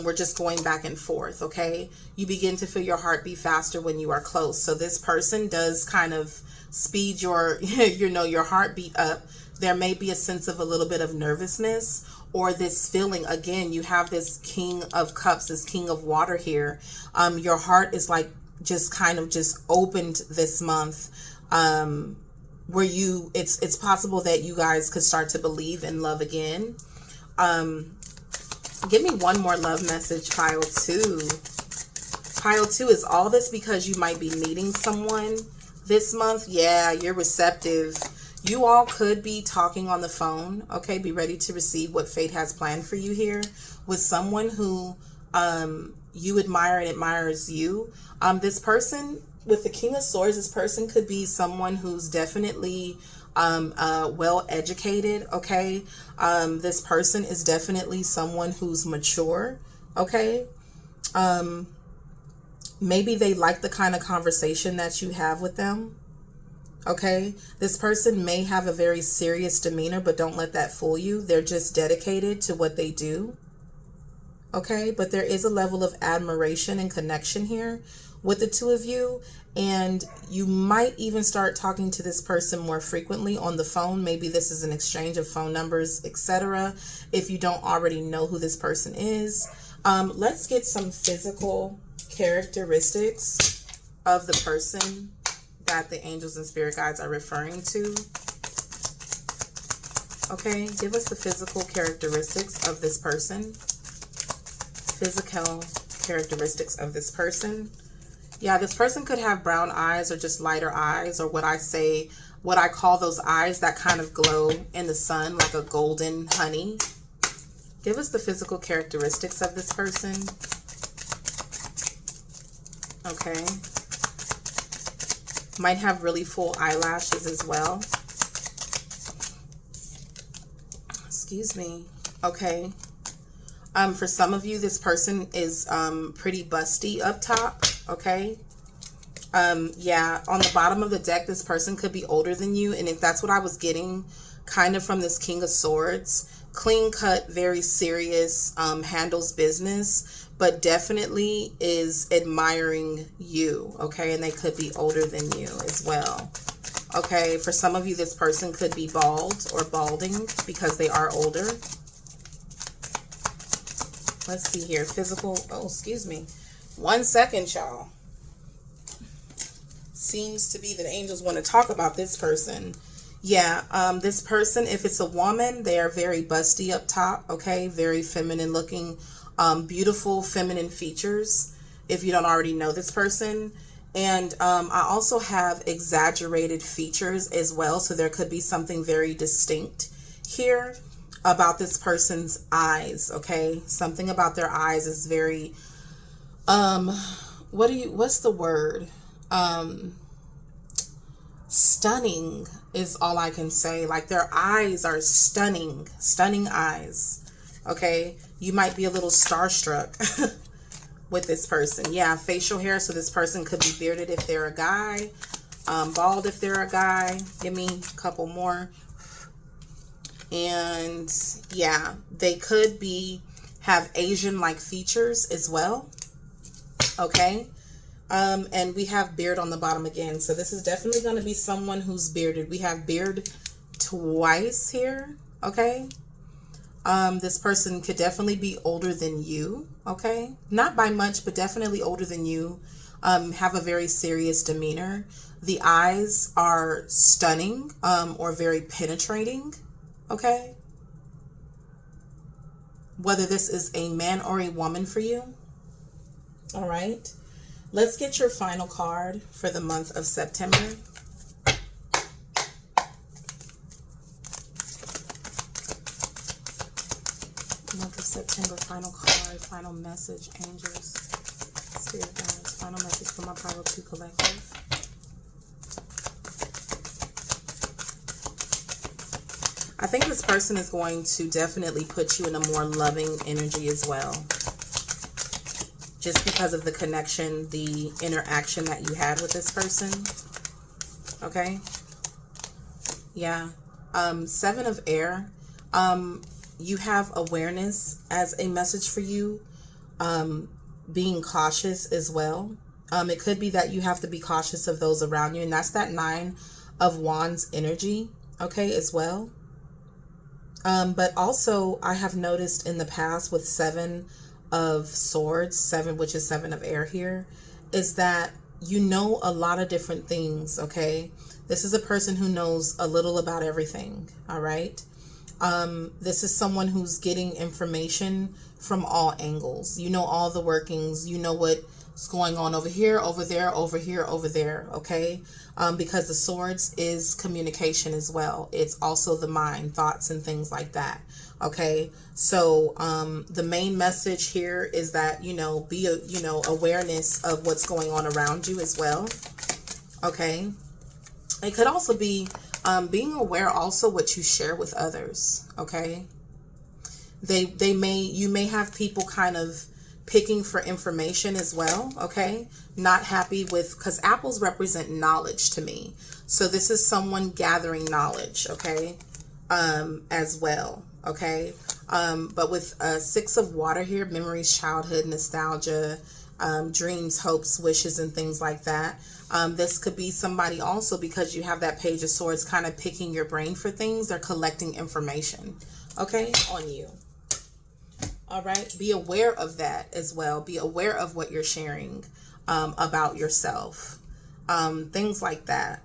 We're just going back and forth, okay? You begin to feel your heart beat faster when you are close. So this person does kind of speed your, your heartbeat up. There may be a sense of a little bit of nervousness, or this feeling. Again, you have this King of Cups, this King of Water here. Your heart is like just kind of just opened this month, where it's possible that you guys could start to believe in love again. Give me one more love message, pile 2. Pile 2, is all this because you might be meeting someone this month? Yeah, you're receptive. You all could be talking on the phone. Okay, be ready to receive what fate has planned for you here with someone who you admire and admires you. This person with the King of Swords, this person could be someone who's definitely well educated. Okay, this person is definitely someone who's mature. Okay, maybe they like the kind of conversation that you have with them. Okay, this person may have a very serious demeanor, but don't let that fool you. They're just dedicated to what they do. Okay, but there is a level of admiration and connection here with the two of you, and you might even start talking to this person more frequently on the phone. Maybe this is an exchange of phone numbers, etc. If you don't already know who this person is. Let's get some physical characteristics of the person that the angels and spirit guides are referring to. Okay, give us the physical characteristics of this person. Physical characteristics of this person. Yeah, this person could have brown eyes or just lighter eyes, or what I call those eyes that kind of glow in the sun like a golden honey. Give us the physical characteristics of this person. Okay. Might have really full eyelashes as well. Excuse me. Okay. For some of you, this person is pretty busty up top. Okay. Yeah, on the bottom of the deck, this person could be older than you. And if that's what I was getting kind of from this King of Swords, clean cut, very serious, handles business, but definitely is admiring you. Okay. And they could be older than you as well. Okay. For some of you, this person could be bald or balding because they are older. Let's see here. Physical. Oh, excuse me. 1 second, y'all. Seems to be that angels want to talk about this person. Yeah, this person, if it's a woman, they are very busty up top. Okay, very feminine looking, beautiful feminine features. If you don't already know this person. And I also have exaggerated features as well. So there could be something very distinct here about this person's eyes. Okay, something about their eyes is very what's the word? Stunning is all I can say. Like, their eyes are stunning eyes. Okay, you might be a little starstruck with this person. Yeah, facial hair, so this person could be bearded if they're a guy, bald if they're a guy. Give me a couple more. And yeah, they could have Asian-like features as well. Okay. And we have beard on the bottom again. So this is definitely going to be someone who's bearded. We have beard twice here. Okay. This person could definitely be older than you. Okay. Not by much, but definitely older than you. Have a very serious demeanor. The eyes are stunning, or very penetrating. Okay. Whether this is a man or a woman for you. All right. Let's get your final card for the month of September. Month of September, final card, final message, angels, Spirit guides, final message for my Pile 2 collective. I think this person is going to definitely put you in a more loving energy as well. Just because of the connection, the interaction that you had with this person. Okay? Yeah. 7 of air. You have awareness as a message for you. Being cautious as well. It could be that you have to be cautious of those around you. And that's that 9 of Wands energy. Okay, as well. But also, I have noticed in the past with 7 of Swords, 7, which is 7 of air here, is that you know a lot of different things, okay? This is a person who knows a little about everything, all right? This is someone who's getting information from all angles. You know all the workings. You know what's going on over here, over there, over here, over there, okay? Because the Swords is communication as well. It's also the mind, thoughts, and things like that, okay? So the main message here is that, awareness of what's going on around you as well, okay? It could also be being aware also what you share with others, okay? You may have people kind of picking for information as well, okay? Not happy with, because apples represent knowledge to me. So this is someone gathering knowledge, okay? As well, okay? But with 6 of water here, memories, childhood, nostalgia, dreams, hopes, wishes, and things like that. This could be somebody also, because you have that Page of Swords kind of picking your brain for things. They're collecting information, okay, on you. All right. Be aware of that as well. Be aware of what you're sharing about yourself. Things like that.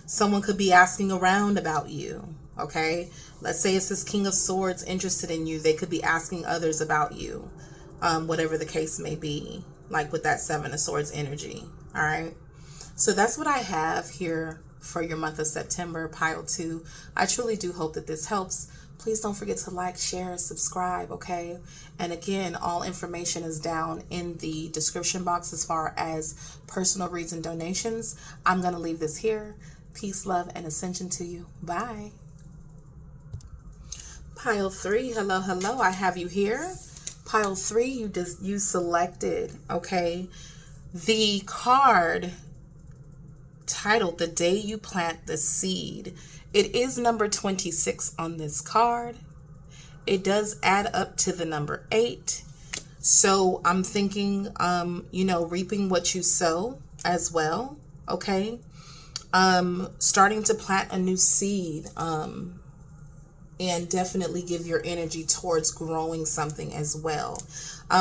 Someone could be asking around about you. Okay. Let's say it's this King of Swords interested in you. They could be asking others about you. Whatever the case may be. Like with that 7 of Swords energy. All right. So that's what I have here for your month of September, Pile 2. I truly do hope that this helps. Please don't forget to like, share, subscribe, okay? And again, all information is down in the description box as far as personal reads and donations. I'm going to leave this here. Peace, love, and ascension to you. Bye. Pile 3, hello, hello. I have you here. Pile 3, you selected, okay? The card titled The Day You Plant the Seed. It is number 26 on this card. It does add up to the number 8. So I'm thinking, reaping what you sow as well. Okay. Starting to plant a new seed. And definitely give your energy towards growing something as well.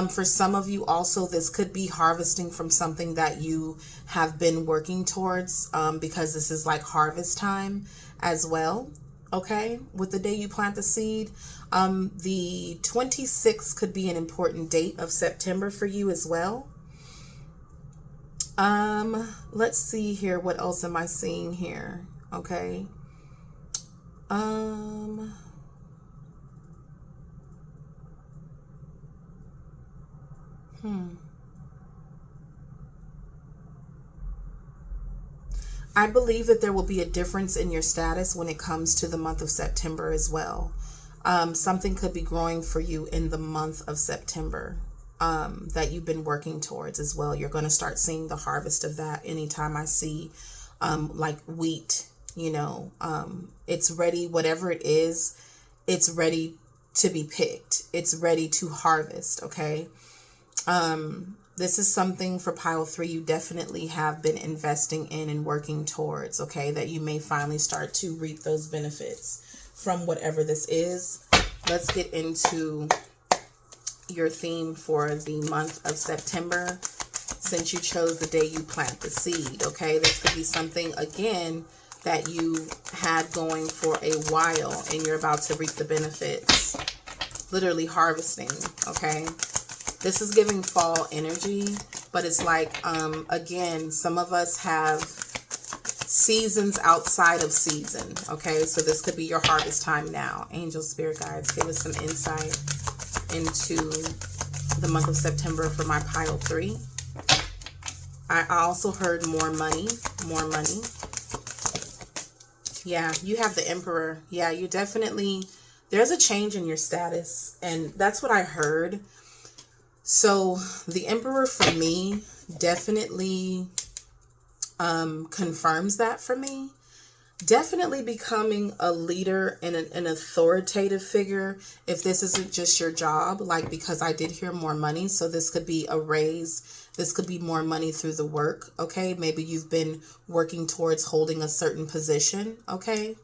For some of you also, this could be harvesting from something that you have been working towards, because this is like harvest time as well. Okay, with the day you plant the seed. The 26th could be an important date of September for you as well. Let's see here. What else am I seeing here? Okay. I believe that there will be a difference in your status when it comes to the month of September as well. Something could be growing for you in the month of September that you've been working towards as well. You're going to start seeing the harvest of that anytime I see like wheat, it's ready, whatever it is, it's ready to be picked. It's ready to harvest, okay? This is something for Pile 3 you definitely have been investing in and working towards, okay? That you may finally start to reap those benefits from whatever this is. Let's get into your theme for the month of September, since you chose the day you plant the seed, okay? This could be something, again, that you had going for a while and you're about to reap the benefits. Literally harvesting, okay? This is giving fall energy, but it's like, again, some of us have seasons outside of season, okay? So this could be your harvest time now. Angel, spirit guides, give us some insight into the month of September for my pile 3. I also heard more money, more money. Yeah, you have the Emperor. Yeah, you definitely, there's a change in your status, and that's what I heard. So the Emperor for me definitely confirms that for me. Definitely becoming a leader and an authoritative figure if this isn't just your job, like, because I did hear more money. So this could be a raise. This could be more money through the work. Okay. Maybe you've been working towards holding a certain position. Okay.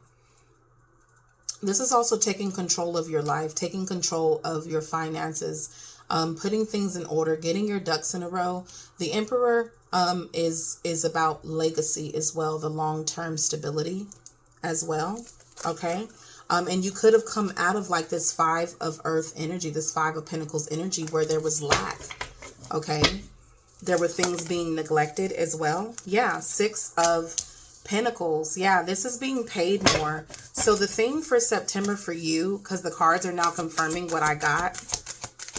This is also taking control of your life, taking control of your finances, putting things in order, getting your ducks in a row. The Emperor is about legacy as well, the long-term stability as well. Okay. And you could have come out of like this 5 of Earth energy, this 5 of Pentacles energy, where there was lack. Okay. There were things being neglected as well. Yeah. 6 of Pentacles. Yeah, this is being paid more. So the thing for September for you, because the cards are now confirming what I got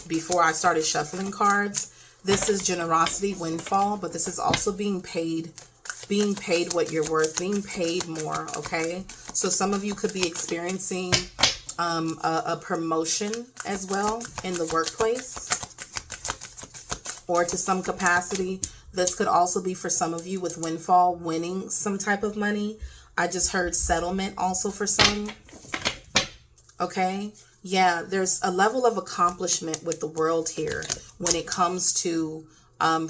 before I started shuffling cards, this is generosity, windfall, but this is also being paid what you're worth, being paid more. Okay, so some of you could be experiencing a promotion as well in the workplace, or to some capacity. This could also be for some of you with windfall, winning some type of money. I just heard settlement also for some. Okay. Yeah, there's a level of accomplishment with the world here when it comes to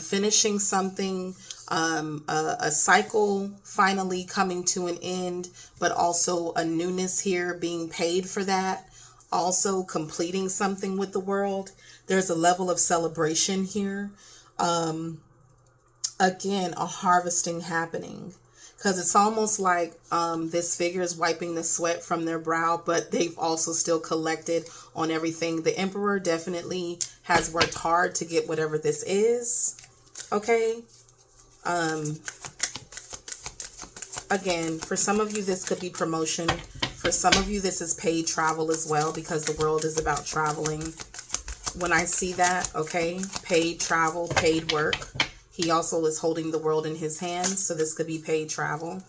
finishing something, a cycle finally coming to an end, but also a newness here, being paid for that. Also completing something with the world. There's a level of celebration here. Again, a harvesting happening, because it's almost like this figure is wiping the sweat from their brow, but they've also still collected on everything. The Emperor definitely has worked hard to get whatever this is. Okay. Again, for some of you, this could be promotion. For some of you, this is paid travel as well, because the world is about traveling. When I see that, okay, paid travel, paid work. He also is holding the world in his hands, so this could be paid travel.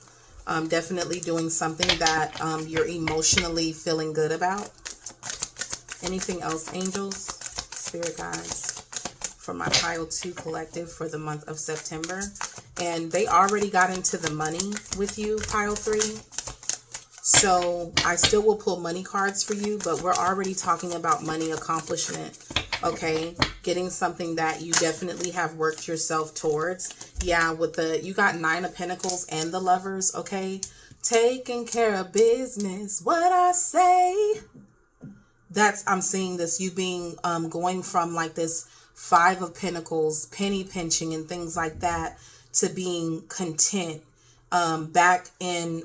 Definitely doing something that you're emotionally feeling good about. Anything else, angels, spirit guides, for my pile 2 collective for the month of September? And they already got into the money with you, pile 3. So I still will pull money cards for you, but we're already talking about money accomplishment. Okay, getting something that you definitely have worked yourself towards. Yeah, with the, you got 9 of Pentacles and the Lovers. Okay, taking care of business, what I say. That's, I'm seeing this, you being going from like this 5 of Pentacles, penny pinching and things like that, to being content. Back in,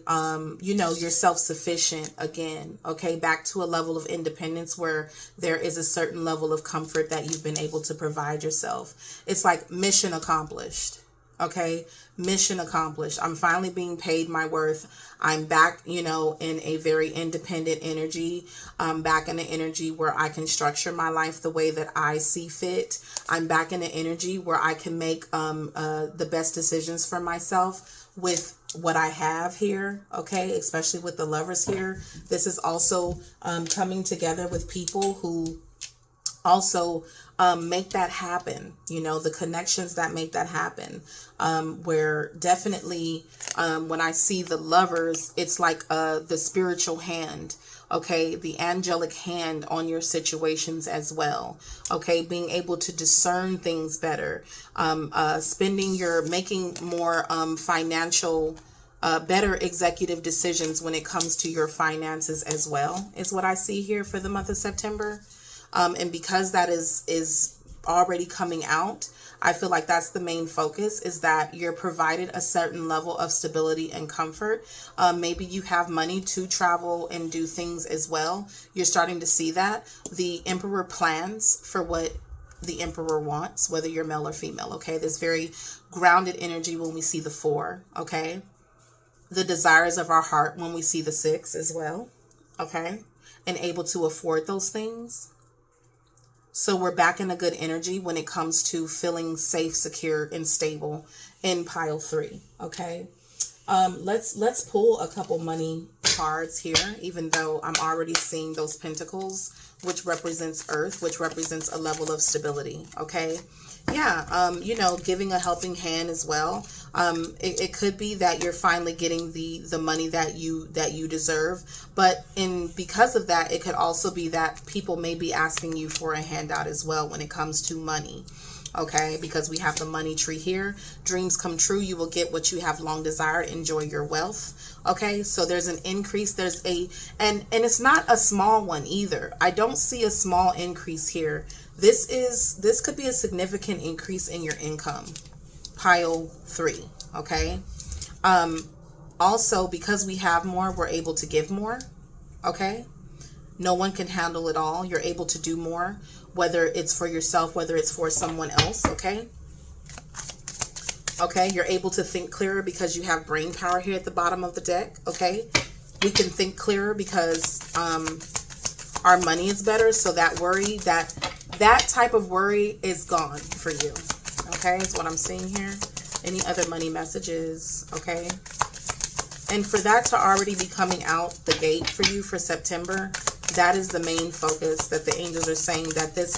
you know, you're self-sufficient again. Okay. Back to a level of independence where there is a certain level of comfort that you've been able to provide yourself. It's like mission accomplished. Okay. Mission accomplished. I'm finally being paid my worth. I'm back, you know, in a very independent energy. I'm back in an energy where I can structure my life the way that I see fit. I'm back in an energy where I can make the best decisions for myself with what I have here. Okay, especially with the Lovers here. This is also coming together with people who also make that happen. You know, the connections that make that happen. Where definitely when I see the Lovers, it's like the spiritual hand. Okay, the angelic hand on your situations as well. Okay, being able to discern things better, making more financial, better executive decisions when it comes to your finances as well, is what I see here for the month of September. And because that is already coming out, I feel like that's the main focus, is that you're provided a certain level of stability and comfort. Maybe you have money to travel and do things as well. You're starting to see that. The Emperor plans for what the Emperor wants, whether you're male or female. Okay, there's very grounded energy when we see the 4. Okay, the desires of our heart when we see the 6 as well. Okay, and able to afford those things. So we're back in a good energy when it comes to feeling safe, secure, and stable in pile 3. Okay. Let's pull a couple money cards here, even though I'm already seeing those pentacles, which represents earth, which represents a level of stability. Okay. Yeah. You know, giving a helping hand as well. It could be that you're finally getting the money that you deserve, but because of that, it could also be that people may be asking you for a handout as well when it comes to money. Okay, because we have the money tree here. Dreams come true. You will get what you have long desired. Enjoy your wealth. Okay, so there's an increase. There's and it's not a small one either. I don't see a small increase here. This could be a significant increase in your income. Pile 3. Okay. Also, because we have more, we're able to give more. Okay. No one can handle it all. You're able to do more, whether it's for yourself, whether it's for someone else. Okay. Okay. You're able to think clearer because you have brain power here at the bottom of the deck. Okay. We can think clearer because our money is better. So that worry, that type of worry is gone for you. Okay. Is what I'm seeing here. Any other money messages? Okay. And for that to already be coming out the gate for you for September, that is the main focus that the angels are saying, that this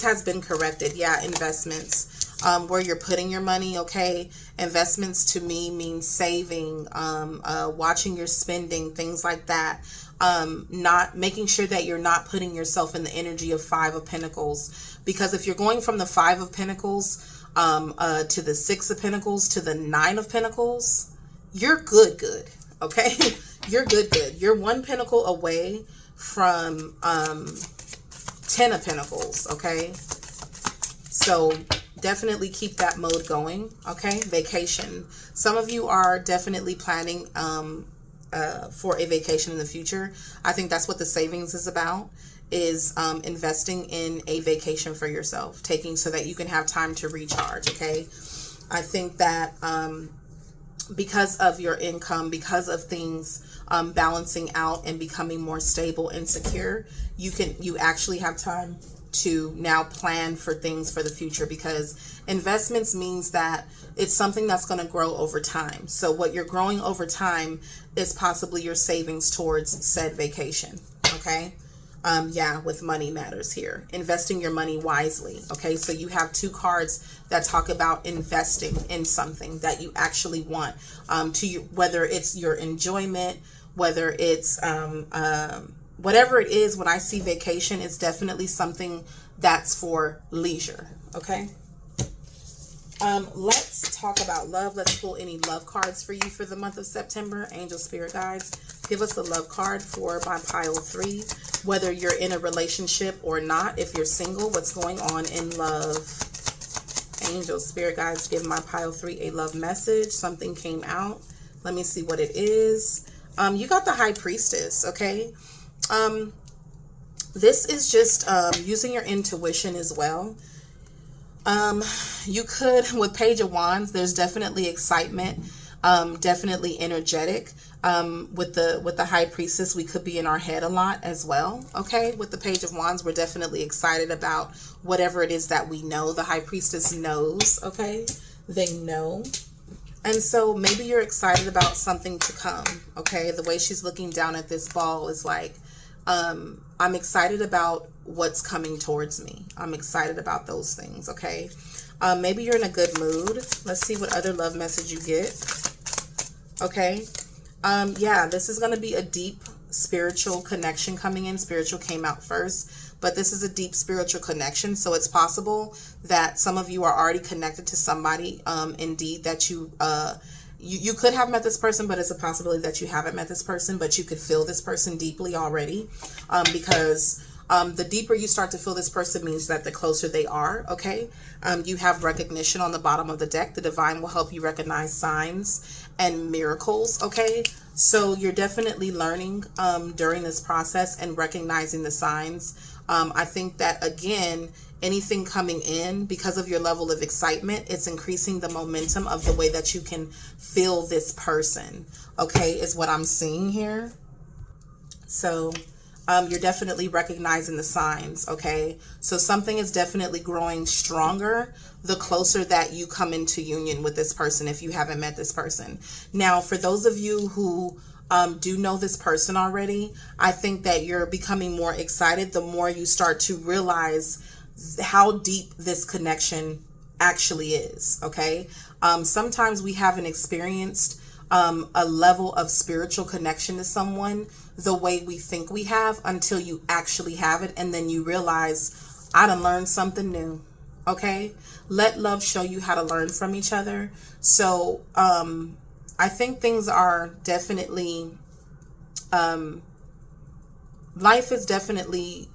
has been corrected. Yeah, investments, where you're putting your money. Okay, investments to me means saving, watching your spending, things like that. Not making sure that you're not putting yourself in the energy of 5 of Pentacles, because if you're going from the 5 of Pentacles to the 6 of Pentacles to the 9 of Pentacles, you're good. Okay. You're good. You're 1 pentacle away from 10 of Pentacles. Okay. So definitely keep that mode going. Okay. Vacation. Some of you are definitely planning for a vacation in the future. I think that's what the savings is about, is investing in a vacation for yourself, taking so that you can have time to recharge. Okay. I think that because of your income, because of things balancing out and becoming more stable and secure, you actually have time to now plan for things for the future, because investments means that it's something that's going to grow over time. So what you're growing over time is possibly your savings towards said vacation. Okay. Yeah, with money matters here. Investing your money wisely. Okay, so you have 2 cards that talk about investing in something that you actually want, whether it's your enjoyment, whether it's whatever it is. When I see vacation, it's definitely something that's for leisure. Okay. Let's talk about love. Let's pull any love cards for you for the month of September. Angel, spirit guides, give us the love card for my pile 3. Whether you're in a relationship or not, if you're single, what's going on in love? Angel, spirit guides, give my pile 3 a love message. Something came out. Let me see what it is. You got the High Priestess. Okay. This is just using your intuition as well. You could, with Page of Wands, there's definitely excitement, definitely energetic. With the High Priestess, we could be in our head a lot as well. Okay. With the Page of Wands, we're definitely excited about whatever it is that we know. The High Priestess knows. Okay. They know. And so maybe you're excited about something to come. Okay. The way she's looking down at this ball is like, I'm excited about what's coming towards me. I'm excited about those things. Okay. Maybe you're in a good mood. Let's see what other love message you get. Okay. Yeah, this is going to be a deep spiritual connection coming in. Spiritual came out first, but this is a deep spiritual connection. So it's possible that some of you are already connected to somebody, indeed, that you could have met this person, but it's a possibility that you haven't met this person, but you could feel this person deeply already, because the deeper you start to feel this person means that the closer they are. Okay. You have recognition on the bottom of the deck. The divine will help you recognize signs and miracles. Okay. So you're definitely learning during this process and recognizing the signs. I think that, again, anything coming in, because of your level of excitement, it's increasing the momentum of the way that you can feel this person. Okay, is what I'm seeing here. So You're definitely recognizing the signs, okay? So something is definitely growing stronger the closer that you come into union with this person if you haven't met this person. Now, for those of you who do know this person already, I think that you're becoming more excited the more you start to realize how deep this connection actually is, okay? Sometimes we haven't experienced a level of spiritual connection to someone the way we think we have until you actually have it, and then you realize, I done learned something new, okay? Let love show you how to learn from each other. So I think things are definitely, life is definitely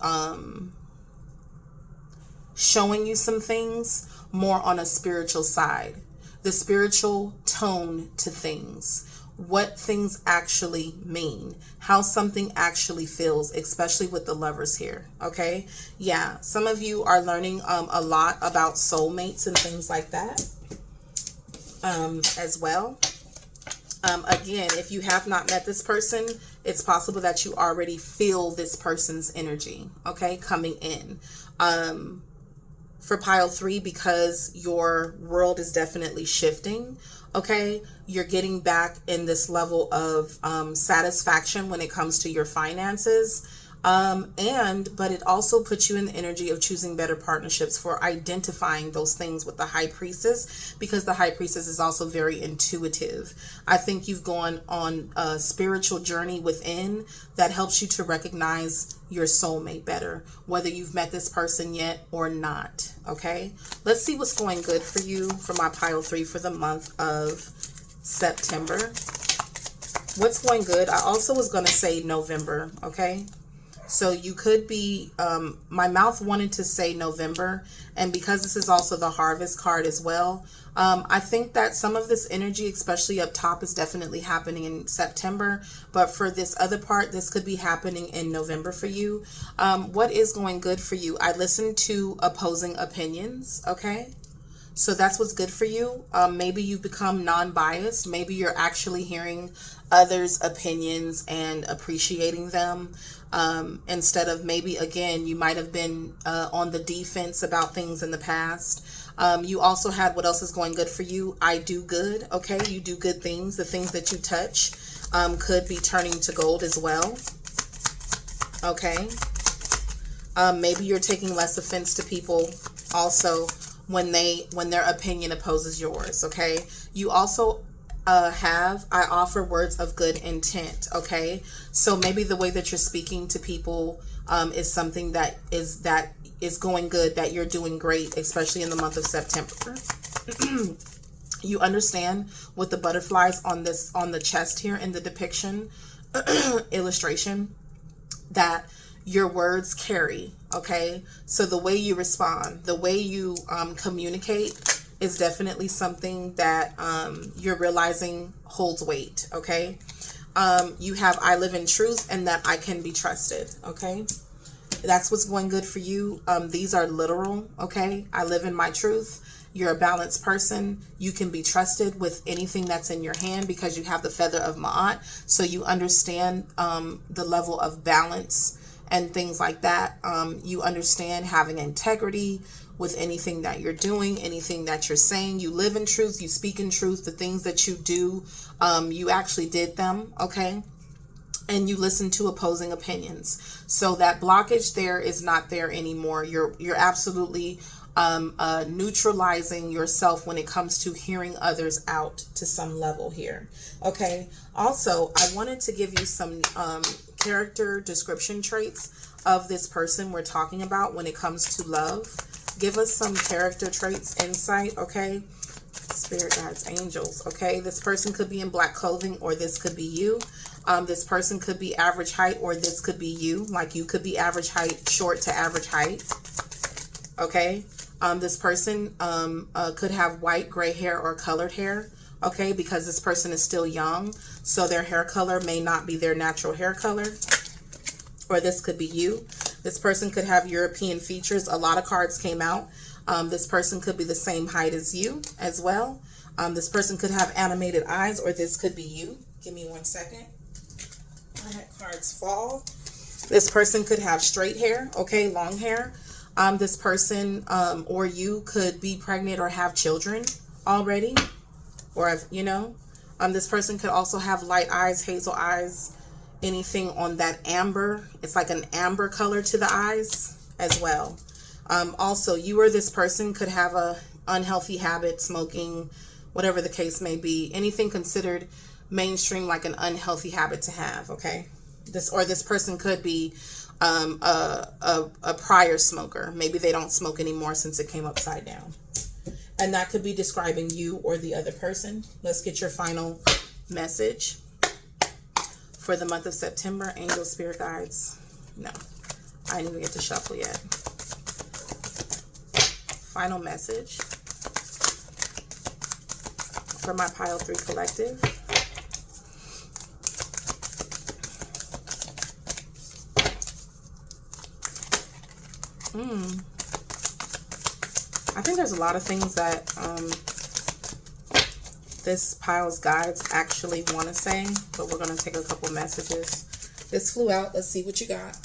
showing you some things more on a spiritual side, the spiritual tone to things, what things actually mean, how something actually feels, especially with the lovers here, okay? Yeah, some of you are learning a lot about soulmates and things like that as well. Again, if you have not met this person, it's possible that you already feel this person's energy, okay, coming in. For pile 3, because your world is definitely shifting, okay, you're getting back in this level of satisfaction when it comes to your finances. But it also puts you in the energy of choosing better partnerships for identifying those things with the High Priestess, because the High Priestess is also very intuitive. I think you've gone on a spiritual journey within that helps you to recognize your soulmate better, whether you've met this person yet or not, okay? Let's see what's going good for you for my pile 3 for the month of September. What's going good? I also was going to say November, okay? So you could be, my mouth wanted to say November, and because this is also the Harvest card as well, I think that some of this energy, especially up top, is definitely happening in September, but for this other part, this could be happening in November for you. What is going good for you? I listened to opposing opinions, okay? So that's what's good for you. Maybe you've become non-biased. Maybe you're actually hearing others' opinions and appreciating them. Instead of maybe, again, you might have been on the defense about things in the past. You also had, what else is going good for you? I do good, okay? You do good things. The things that you touch could be turning to gold as well, okay? Maybe you're taking less offense to people also when their opinion opposes yours, okay? You also I offer words of good intent, okay? So maybe the way that you're speaking to people is something that is going good, that you're doing great, especially in the month of September. You understand with the butterflies on the chest here in the depiction illustration, that your words carry, okay? So the way you respond, the way you communicate is definitely something that you're realizing holds weight, okay? You have I live in truth and that I can be trusted, okay? That's what's going good for you. These are literal, okay? I live in my truth. You're a balanced person. You can be trusted with anything that's in your hand because you have the feather of Ma'at. So you understand the level of balance and things like that. You understand having integrity with anything that you're doing, anything that you're saying. You live in truth. You speak in truth. The things that you do, you actually did them, okay? And you listen to opposing opinions. So that blockage there is not there anymore. You're absolutely neutralizing yourself when it comes to hearing others out to some level here, okay? Also, I wanted to give you some character description traits of this person we're talking about when it comes to love. Give us some character traits, insight, okay? Spirit guides, angels, okay? This person could be in black clothing, or this could be you. This person could be average height, or this could be you. Like, you could be average height, short to average height, okay? This person could have white, gray hair, or colored hair, okay? Because this person is still young, so their hair color may not be their natural hair color. Or this could be you. This person could have European features. A lot of cards came out. This person could be the same height as you as well. This person could have animated eyes, or this could be you. Give me 1 second. I had cards fall. This person could have straight hair, okay, long hair. This person or you could be pregnant or have children already, or have, you know, this person could also have light eyes, hazel eyes, anything on that amber. It's like an amber color to the eyes as well. Also, you or this person could have a unhealthy habit, smoking, whatever the case may be, anything considered mainstream, like an unhealthy habit to have, okay? This person could be a prior smoker. Maybe they don't smoke anymore since it came upside down. And that could be describing you or the other person. Let's get your final message for the month of September. Angel, spirit guides. No, I didn't even get to shuffle yet. Final message for my Pile 3 collective. I think there's a lot of things that this pile's guides actually want to say, but we're going to take a couple messages. This flew out. Let's see what you got.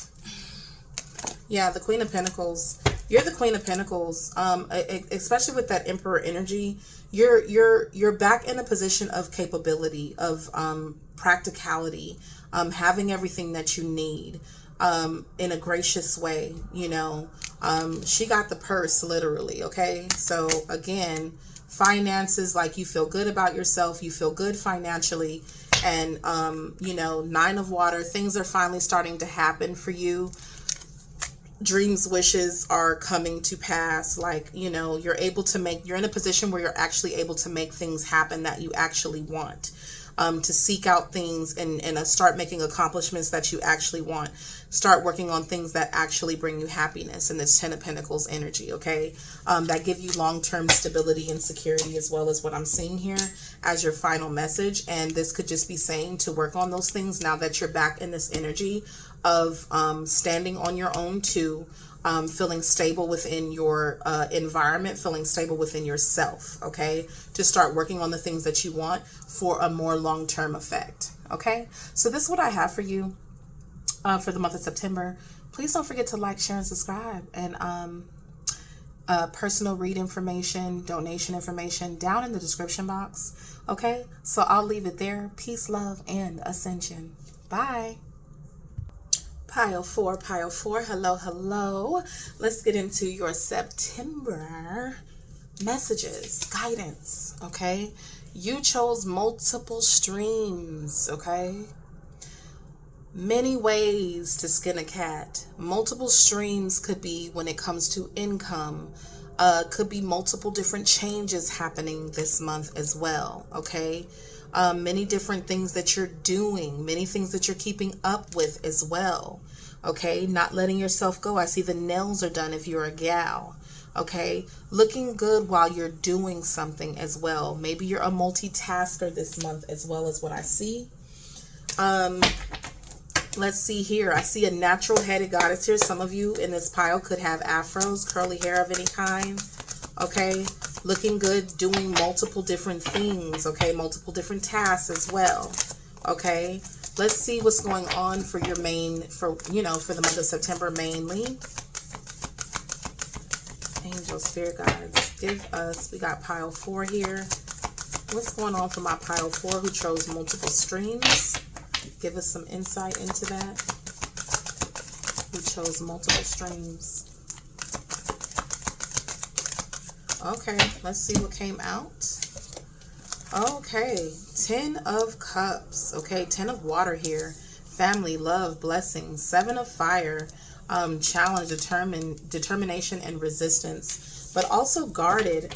Yeah, the Queen of Pentacles. You're the Queen of Pentacles. Especially with that Emperor energy, you're back in a position of capability, of practicality, having everything that you need. In a gracious way, you know. She got the purse, literally, okay? So again, finances, like you feel good about yourself, you feel good financially, and you know, 9 of water, things are finally starting to happen for you. Dreams, wishes are coming to pass. Like, you know, you're in a position where you're actually able to make things happen that you actually want. To seek out things and start making accomplishments that you actually want. Start working on things that actually bring you happiness in this 10 of Pentacles energy, okay? That give you long-term stability and security, as well as what I'm seeing here as your final message. And this could just be saying to work on those things now that you're back in this energy of standing on your own too. Feeling stable within your environment, feeling stable within yourself, okay? To start working on the things that you want for a more long-term effect, okay? So this is what I have for you for the month of September. Please don't forget to like, share, and subscribe. And personal read information, donation information down in the description box, okay? So I'll leave it there. Peace, love, and ascension. Bye. Pile 4, hello, hello. Let's get into your September messages, guidance, okay? You chose multiple streams, okay? Many ways to skin a cat. Multiple streams could be when it comes to income. Could be multiple different changes happening this month as well, okay? Many different things that you're doing, many things that you're keeping up with as well, okay? Not letting yourself go. I see the nails are done if you're a gal, okay? Looking good while you're doing something as well. Maybe you're a multitasker this month as well, as what I see. Let's see here. I see a natural headed goddess here. Some of you in this pile could have afros, curly hair of any kind, okay? Looking good, doing multiple different things, okay? Multiple different tasks as well, okay? Let's see what's going on for your you know, for the month of September mainly. Angel, spirit guides, give us, we got pile 4 here. What's going on for my pile 4 who chose multiple streams? Give us some insight into that. Who chose multiple streams? Okay, let's see what came out. Okay, 10 of Cups. Okay, 10 of Water here. Family, love, blessings. 7 of Fire. Challenge, determination, and resistance. But also guarded.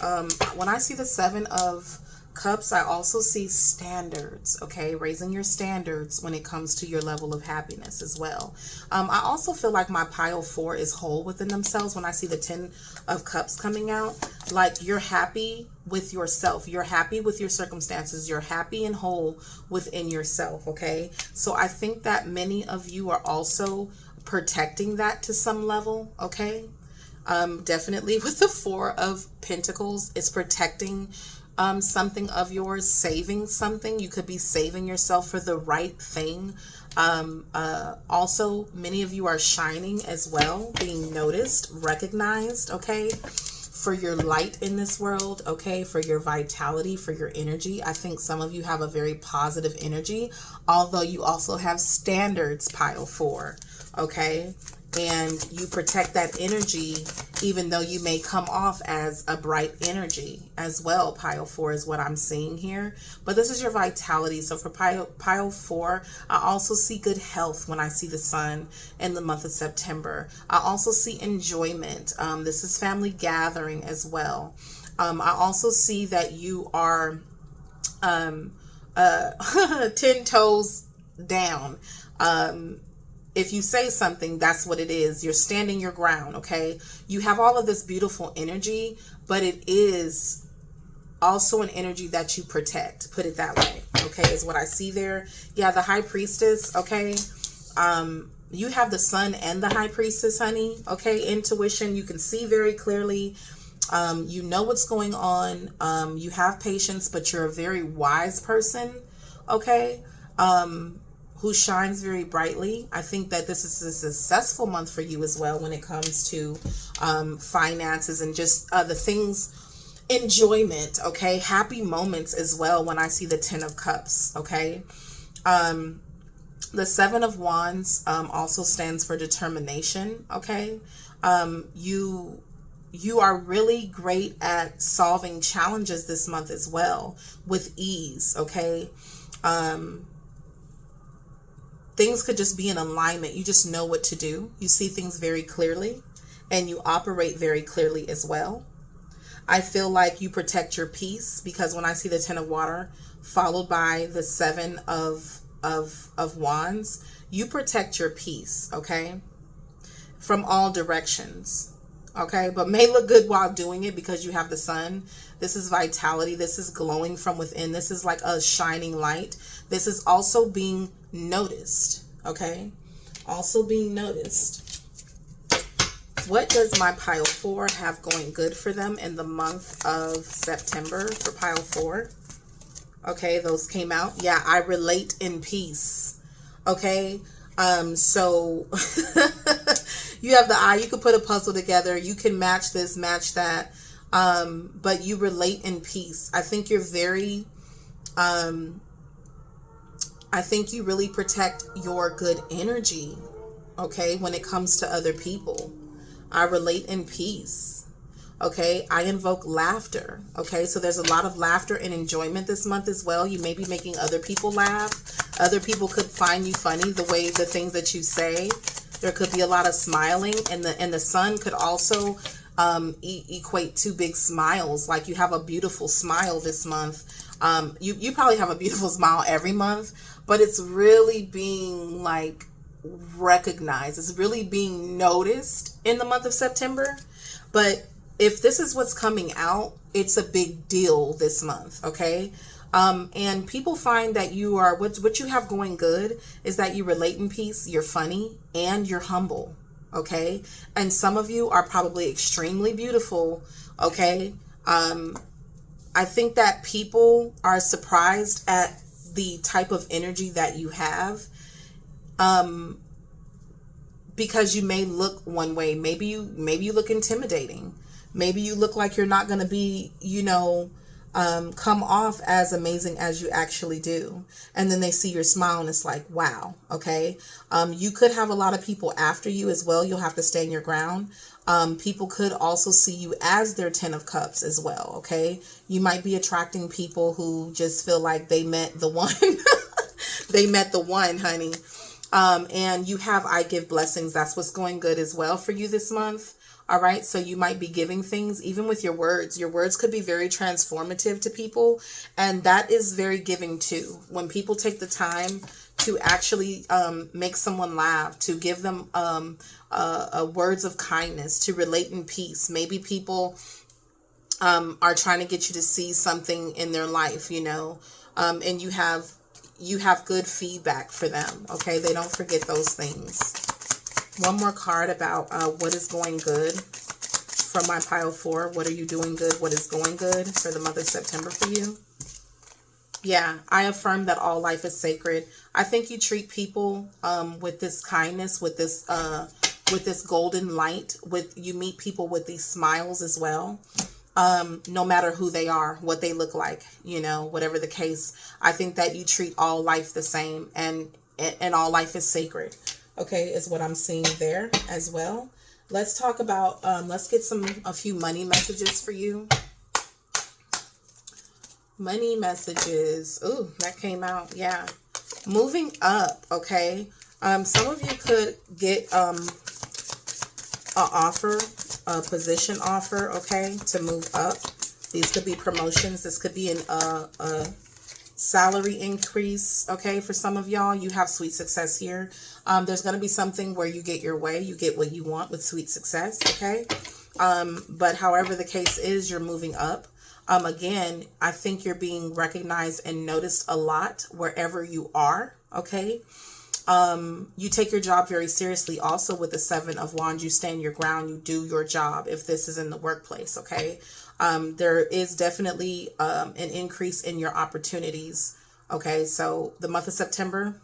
When I see the 7 of Cups, I also see standards, okay? Raising your standards when it comes to your level of happiness as well. I also feel like my pile 4 is whole within themselves when I see the 10 of Cups coming out. Like you're happy with yourself. You're happy with your circumstances. You're happy and whole within yourself, okay? So I think that many of you are also protecting that to some level, okay? Definitely with the 4 of Pentacles, it's protecting something of yours, saving something. You could be saving yourself for the right thing. Also, many of you are shining as well, being noticed, recognized, okay, for your light in this world, okay, for your vitality, for your energy. I think some of you have a very positive energy, although you also have standards, pile 4, okay, and you protect that energy even though you may come off as a bright energy as well. Pile 4 is what I'm seeing here, but this is your vitality. So for pile 4, I also see good health when I see the sun in the month of September. I also see enjoyment. This is family gathering as well. I also see that you are 10 toes down. If you say something, that's what it is. You're standing your ground, okay? You have all of this beautiful energy, but it is also an energy that you protect. Put it that way, okay, is what I see there. Yeah, the High Priestess, okay? You have the Sun and the High Priestess, honey, okay? Intuition, you can see very clearly. You know what's going on. You have patience, but you're a very wise person, okay? Who shines very brightly. I think that this is a successful month for you as well when it comes to finances and just the things, enjoyment, okay? Happy moments as well when I see the 10 of Cups, okay? The 7 of Wands also stands for determination, okay? You are really great at solving challenges this month as well with ease, okay? Things could just be in alignment. You just know what to do. You see things very clearly and you operate very clearly as well. I feel like you protect your peace because when I see the 10 of Water followed by the 7 of Wands, you protect your peace, okay? From all directions, okay? But may look good while doing it because you have the Sun. This is vitality. This is glowing from within. This is like a shining light. This is also being noticed, okay? Also being noticed. What does my pile 4 have going good for them in the month of September for pile 4? Okay, those came out. Yeah, I relate in peace. Okay, so you have the eye. You could put a puzzle together. You can match this, match that. But you relate in peace. I think you're very, I think you really protect your good energy, okay, when it comes to other people. I relate in peace, okay? I invoke laughter, okay? So there's a lot of laughter and enjoyment this month as well. You may be making other people laugh. Other people could find you funny, the things that you say. There could be a lot of smiling, and the Sun could also equate to big smiles. Like you have a beautiful smile this month. You probably have a beautiful smile every month, but it's really being like recognized. It's really being noticed in the month of September. But if this is what's coming out, it's a big deal this month, okay? And people find that you are, what you have going good is that you relate in peace, you're funny, and you're humble, okay? And some of you are probably extremely beautiful, okay? I think that people are surprised at the type of energy that you have, because you may look one way. Maybe you look intimidating. Maybe you look like you're not going to be, come off as amazing as you actually do. And then they see your smile and it's like, wow. Okay. You could have a lot of people after you as well. You'll have to stand your ground. People could also see you as their 10 of Cups as well. Okay. You might be attracting people who just feel like they met the one. They met the one, honey. And you have I give blessings. That's what's going good as well for you this month. All right. So you might be giving things even with your words. Your words could be very transformative to people. And that is very giving too. When people take the time to actually make someone laugh, to give them words of kindness, to relate in peace. Maybe people are trying to get you to see something in their life, and you have good feedback for them. Okay. They don't forget those things. One more card about what is going good from my pile 4. What are you doing good? What is going good for the month of September for you? Yeah, I affirm that all life is sacred. I think you treat people with this kindness, with this golden light. With you meet people with these smiles as well. No matter who they are, what they look like, whatever the case. I think that you treat all life the same, and all life is sacred. Okay, is what I'm seeing there as well. Let's talk about. Let's get a few money messages for you. Money messages. Ooh, that came out. Yeah. Moving up, okay? Some of you could get a offer, a position offer, okay, to move up. These could be promotions. This could be a salary increase, okay? For some of y'all, you have sweet success here. There's going to be something where you get your way. You get what you want with sweet success, okay? But however the case is, you're moving up. Again, I think you're being recognized and noticed a lot wherever you are, okay? You take your job very seriously. Also with the Seven of Wands, you stand your ground, you do your job if this is in the workplace, okay? There is definitely an increase in your opportunities, okay? So the month of September,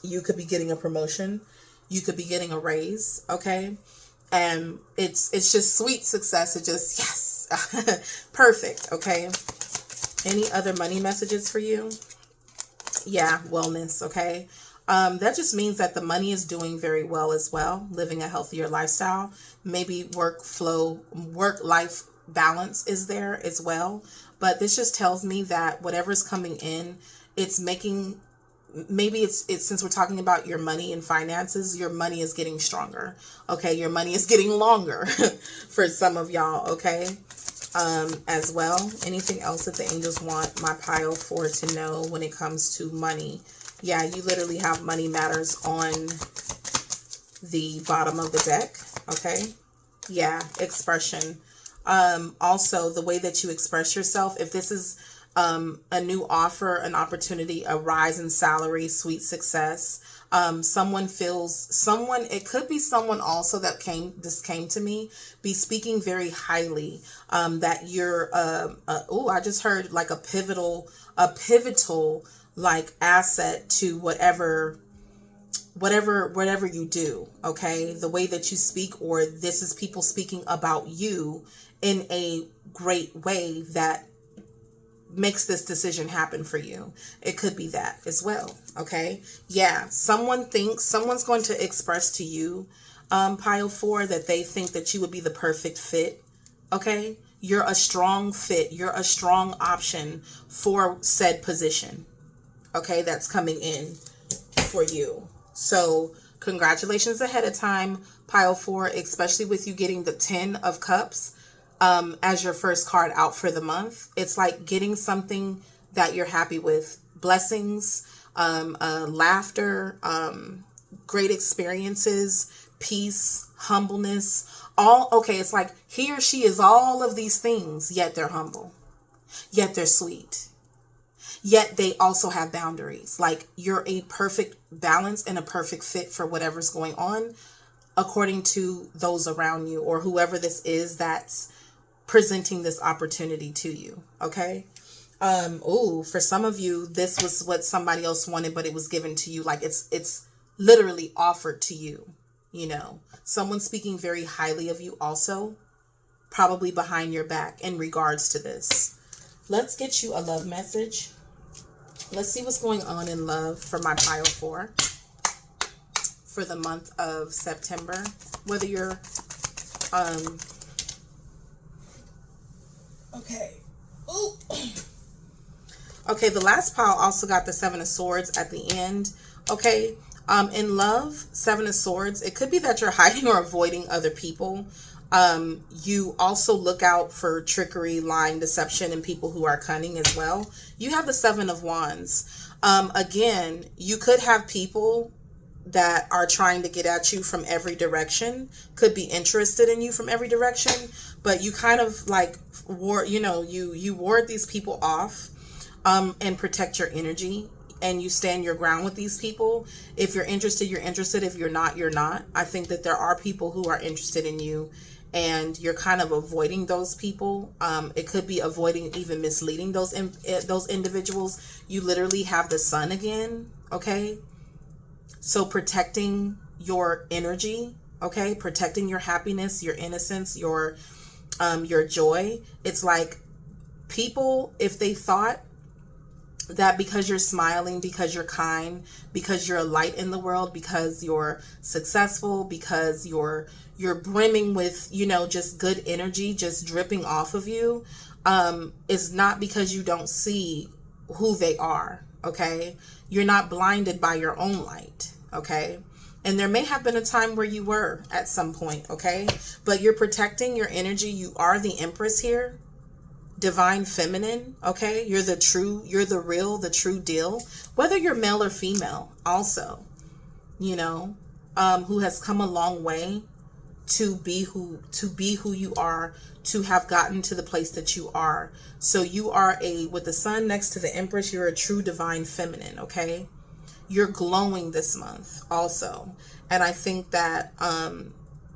you could be getting a promotion. You could be getting a raise, okay? And it's just sweet success. It just, yes, perfect, okay? Any other money messages for you? Yeah, wellness, okay? That just means that the money is doing very well as well, living a healthier lifestyle. Maybe work-life balance is there as well. But this just tells me that whatever's coming in, it's making, maybe it's since we're talking about your money and finances, your money is getting stronger. Okay, your money is getting longer for some of y'all, okay? As well. Anything else that the angels want my pile for to know when it comes to money? Yeah, you literally have money matters on the bottom of the deck. Okay. Yeah, expression. Also, the way that you express yourself, if this is a new offer, an opportunity, a rise in salary, sweet success, it could be someone also that came to me, be speaking very highly, that you're, I just heard like a pivotal like asset to whatever you do, okay? The way that you speak, or this is people speaking about you in a great way that makes this decision happen for you. It could be that as well, okay? Yeah, someone's going to express to you, pile 4, that they think that you would be the perfect fit, okay? You're a strong fit. You're a strong option for said position, okay? That's coming in for you. So congratulations ahead of time, pile 4, especially with you getting the 10 of Cups as your first card out for the month. It's like getting something that you're happy with. Blessings, laughter, great experiences, peace, humbleness, all. Okay, it's like he or she is all of these things, yet they're humble, yet they're sweet, yet they also have boundaries. Like you're a perfect balance and a perfect fit for whatever's going on according to those around you, or whoever this is that's presenting this opportunity to you, okay? For some of you, this was what somebody else wanted, but it was given to you. Like it's literally offered to you, Someone speaking very highly of you also, probably behind your back in regards to this. Let's get you a love message. Let's see what's going on in love for my pile 4 for the month of September. Whether you're okay. Ooh. Okay, the last pile also got the 7 of Swords at the end. Okay, in love, 7 of Swords, it could be that you're hiding or avoiding other people. You also look out for trickery, lying, deception, and people who are cunning as well. You have the 7 of Wands. Again, you could have people that are trying to get at you from every direction, could be interested in you from every direction, but you kind of like you ward these people off, and protect your energy, and you stand your ground with these people. If you're interested, you're interested. If you're not, you're not. I think that there are people who are interested in you, and you're kind of avoiding those people. It could be avoiding even misleading those individuals. You literally have the sun again, okay? So protecting your energy, okay? Protecting your happiness, your innocence, your joy. It's like people, if they thought that because you're smiling, because you're kind, because you're a light in the world, because you're successful, because you're brimming with, you know, just good energy just dripping off of you, is not because you don't see who they are, okay? You're not blinded by your own light, okay? And there may have been a time where you were at some point, okay? But you're protecting your energy. You are the Empress here. Divine feminine, okay? You're the real, the true deal. Whether you're male or female also, you know, who has come a long way to be who you are, to have gotten to the place that you are. So you are with the sun next to the Empress, you're a true divine feminine, okay? You're glowing this month also. And I think that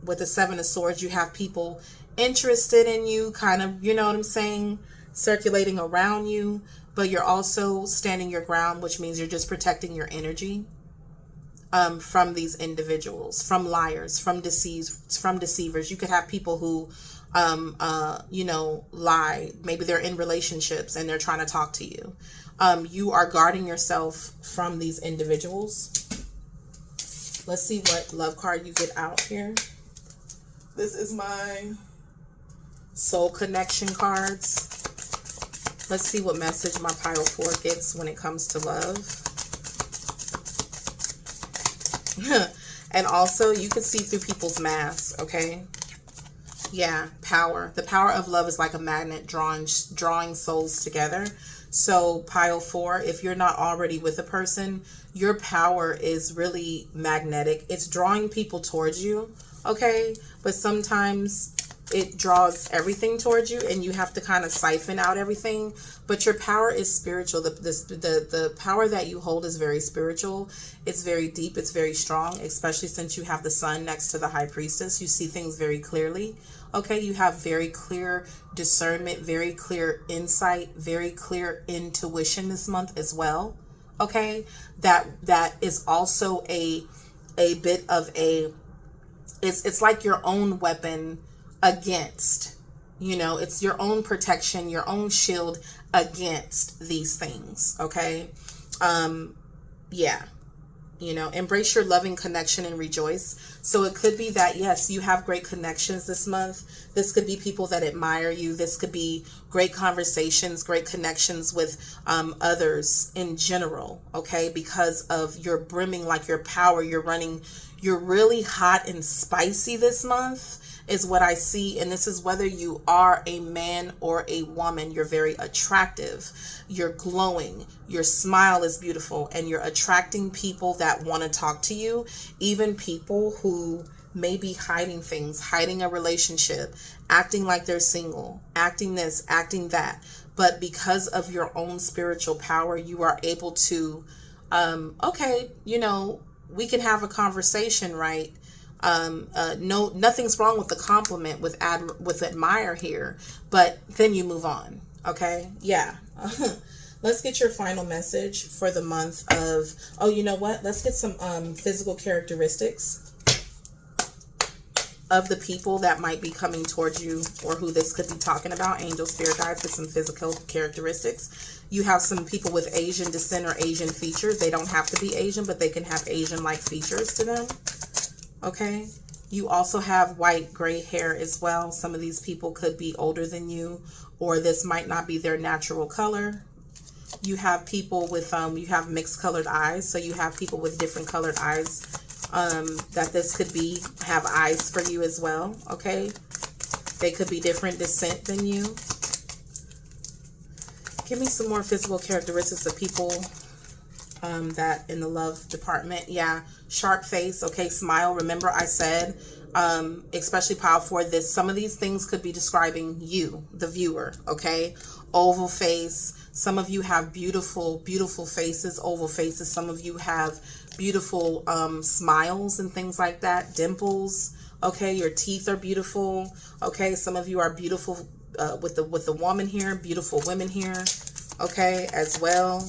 with the Seven of Swords, you have people interested in you, kind of, you know what I'm saying, circulating around you, but you're also standing your ground, which means you're just protecting your energy from these individuals, from liars, from deceivers. You could have people who you know, lie. Maybe they're in relationships and they're trying to talk to you. You are guarding yourself from these individuals. Let's see what love card you get out here. This is my soul connection cards. Let's see what message my pile 4 gets when it comes to love. And also, you can see through people's masks, okay? Yeah, power. The power of love is like a magnet drawing souls together. So pile 4, if you're not already with a person, your power is really magnetic. It's drawing people towards you, okay? But sometimes it draws everything towards you and you have to kind of siphon out everything. But your power is spiritual. The power that you hold is very spiritual. It's very deep. It's very strong, especially since you have the sun next to the high priestess. You see things very clearly. Okay, you have very clear discernment, very clear insight, very clear intuition this month as well. Okay, that is also a bit of a, it's like your own weapon against, you know, it's your own protection, your own shield against these things. Okay, yeah. You know, embrace your loving connection and rejoice. So it could be that, yes, you have great connections this month. This could be people that admire you. This could be great conversations, great connections with others in general, okay? Because of your brimming, like your power, you're really hot and spicy this month is what I see. And this is whether you are a man or a woman. You're very attractive. You're glowing. Your smile is beautiful, and you're attracting people that want to talk to you, even people who may be hiding things, hiding a relationship, acting like they're single, acting this, acting that. But because of your own spiritual power, you are able to, okay, you know, we can have a conversation, right? No, nothing's wrong with the compliment, with admire here, but then you move on. Okay. Yeah. Let's get your final message for the month of, oh, you know what? Let's get some physical characteristics of the people that might be coming towards you, or who this could be talking about. Angel, spirit guides, with some physical characteristics. You have some people with Asian descent or Asian features. They don't have to be Asian, but they can have Asian-like features to them. Okay. You also have white, gray hair as well. Some of these people could be older than you, or this might not be their natural color. You have people with, you have mixed colored eyes. So you have people with different colored eyes, that this could be, have eyes for you as well. Okay. They could be different descent than you. Give me some more physical characteristics of people that in the love department. Yeah. Sharp face. Okay. Smile. Remember I said, especially pile 4, this, some of these things could be describing you, the viewer. Okay. Oval face. Some of you have beautiful, beautiful faces, oval faces. Some of you have beautiful smiles and things like that. Dimples. Okay, your teeth are beautiful. Okay, some of you are beautiful with the woman here, beautiful women here. Okay, as well.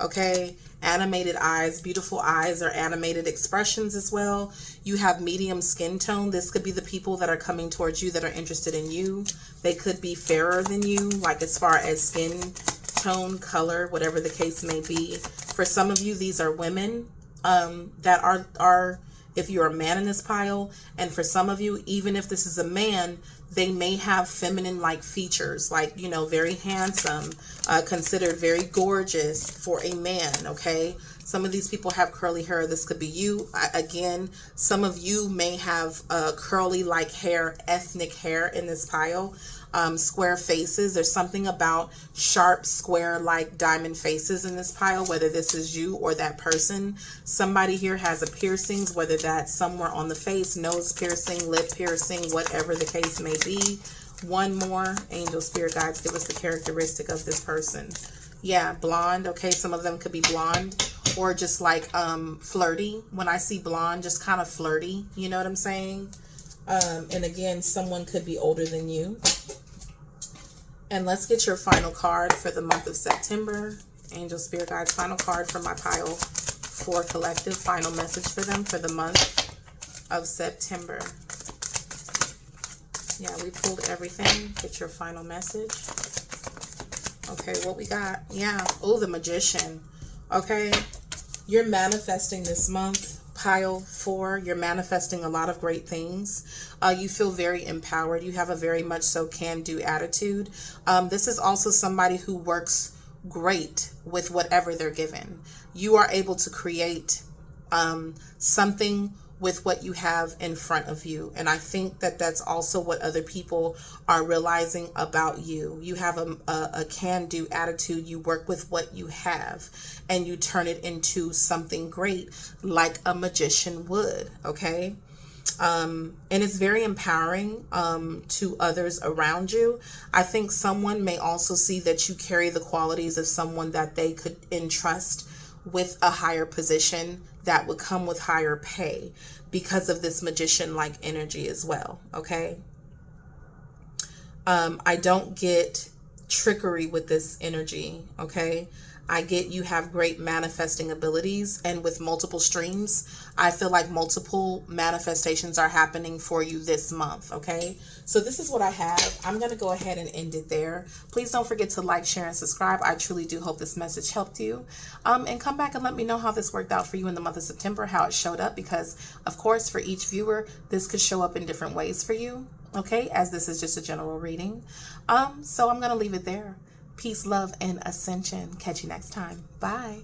Okay, animated eyes, beautiful eyes or animated expressions as well. You have medium skin tone. This could be the people that are coming towards you that are interested in you. They could be fairer than you, like as far as skin tone, color, whatever the case may be. For some of you, these are women that are if you're a man in this pile, and for some of you, even if this is a man, they may have feminine-like features, like, you know, very handsome, considered very gorgeous for a man, okay? Some of these people have curly hair. This could be you. Again, some of you may have curly-like hair, ethnic hair in this pile. Square faces. There's something about sharp, square-like diamond faces in this pile, whether this is you or that person. Somebody here has a piercings, whether that's somewhere on the face, nose piercing, lip piercing, whatever the case may be. One more. Angel, spirit guides, give us the characteristic of this person. Yeah, blonde. Okay, some of them could be blonde or just like flirty. When I see blonde, just kind of flirty. You know what I'm saying? And again, someone could be older than you. And let's get your final card for the month of September. Angel, spirit guides, final card for my pile for collective. Final message for them for the month of September. Yeah, we pulled everything. Get your final message. Okay, what we got? Yeah. Oh, the Magician. Okay. You're manifesting this month. Pile 4, you're manifesting a lot of great things. You feel very empowered. You have a very much so can-do attitude. This is also somebody who works great with whatever they're given. You are able to create something with what you have in front of you. And I think that that's also what other people are realizing about you. You have a can-do attitude. You work with what you have and you turn it into something great like a magician would, okay? And it's very empowering to others around you. I think someone may also see that you carry the qualities of someone that they could entrust with a higher position that would come with higher pay because of this magician-like energy as well, okay? I don't get trickery with this energy, okay? I get you have great manifesting abilities, and with multiple streams, I feel like multiple manifestations are happening for you this month, okay? So this is what I have. I'm going to go ahead and end it there. Please don't forget to like, share, and subscribe. I truly do hope this message helped you. And come back and let me know how this worked out for you in the month of September, how it showed up, because, of course, for each viewer, this could show up in different ways for you, okay, as this is just a general reading. So I'm going to leave it there. Peace, love, and ascension. Catch you next time. Bye.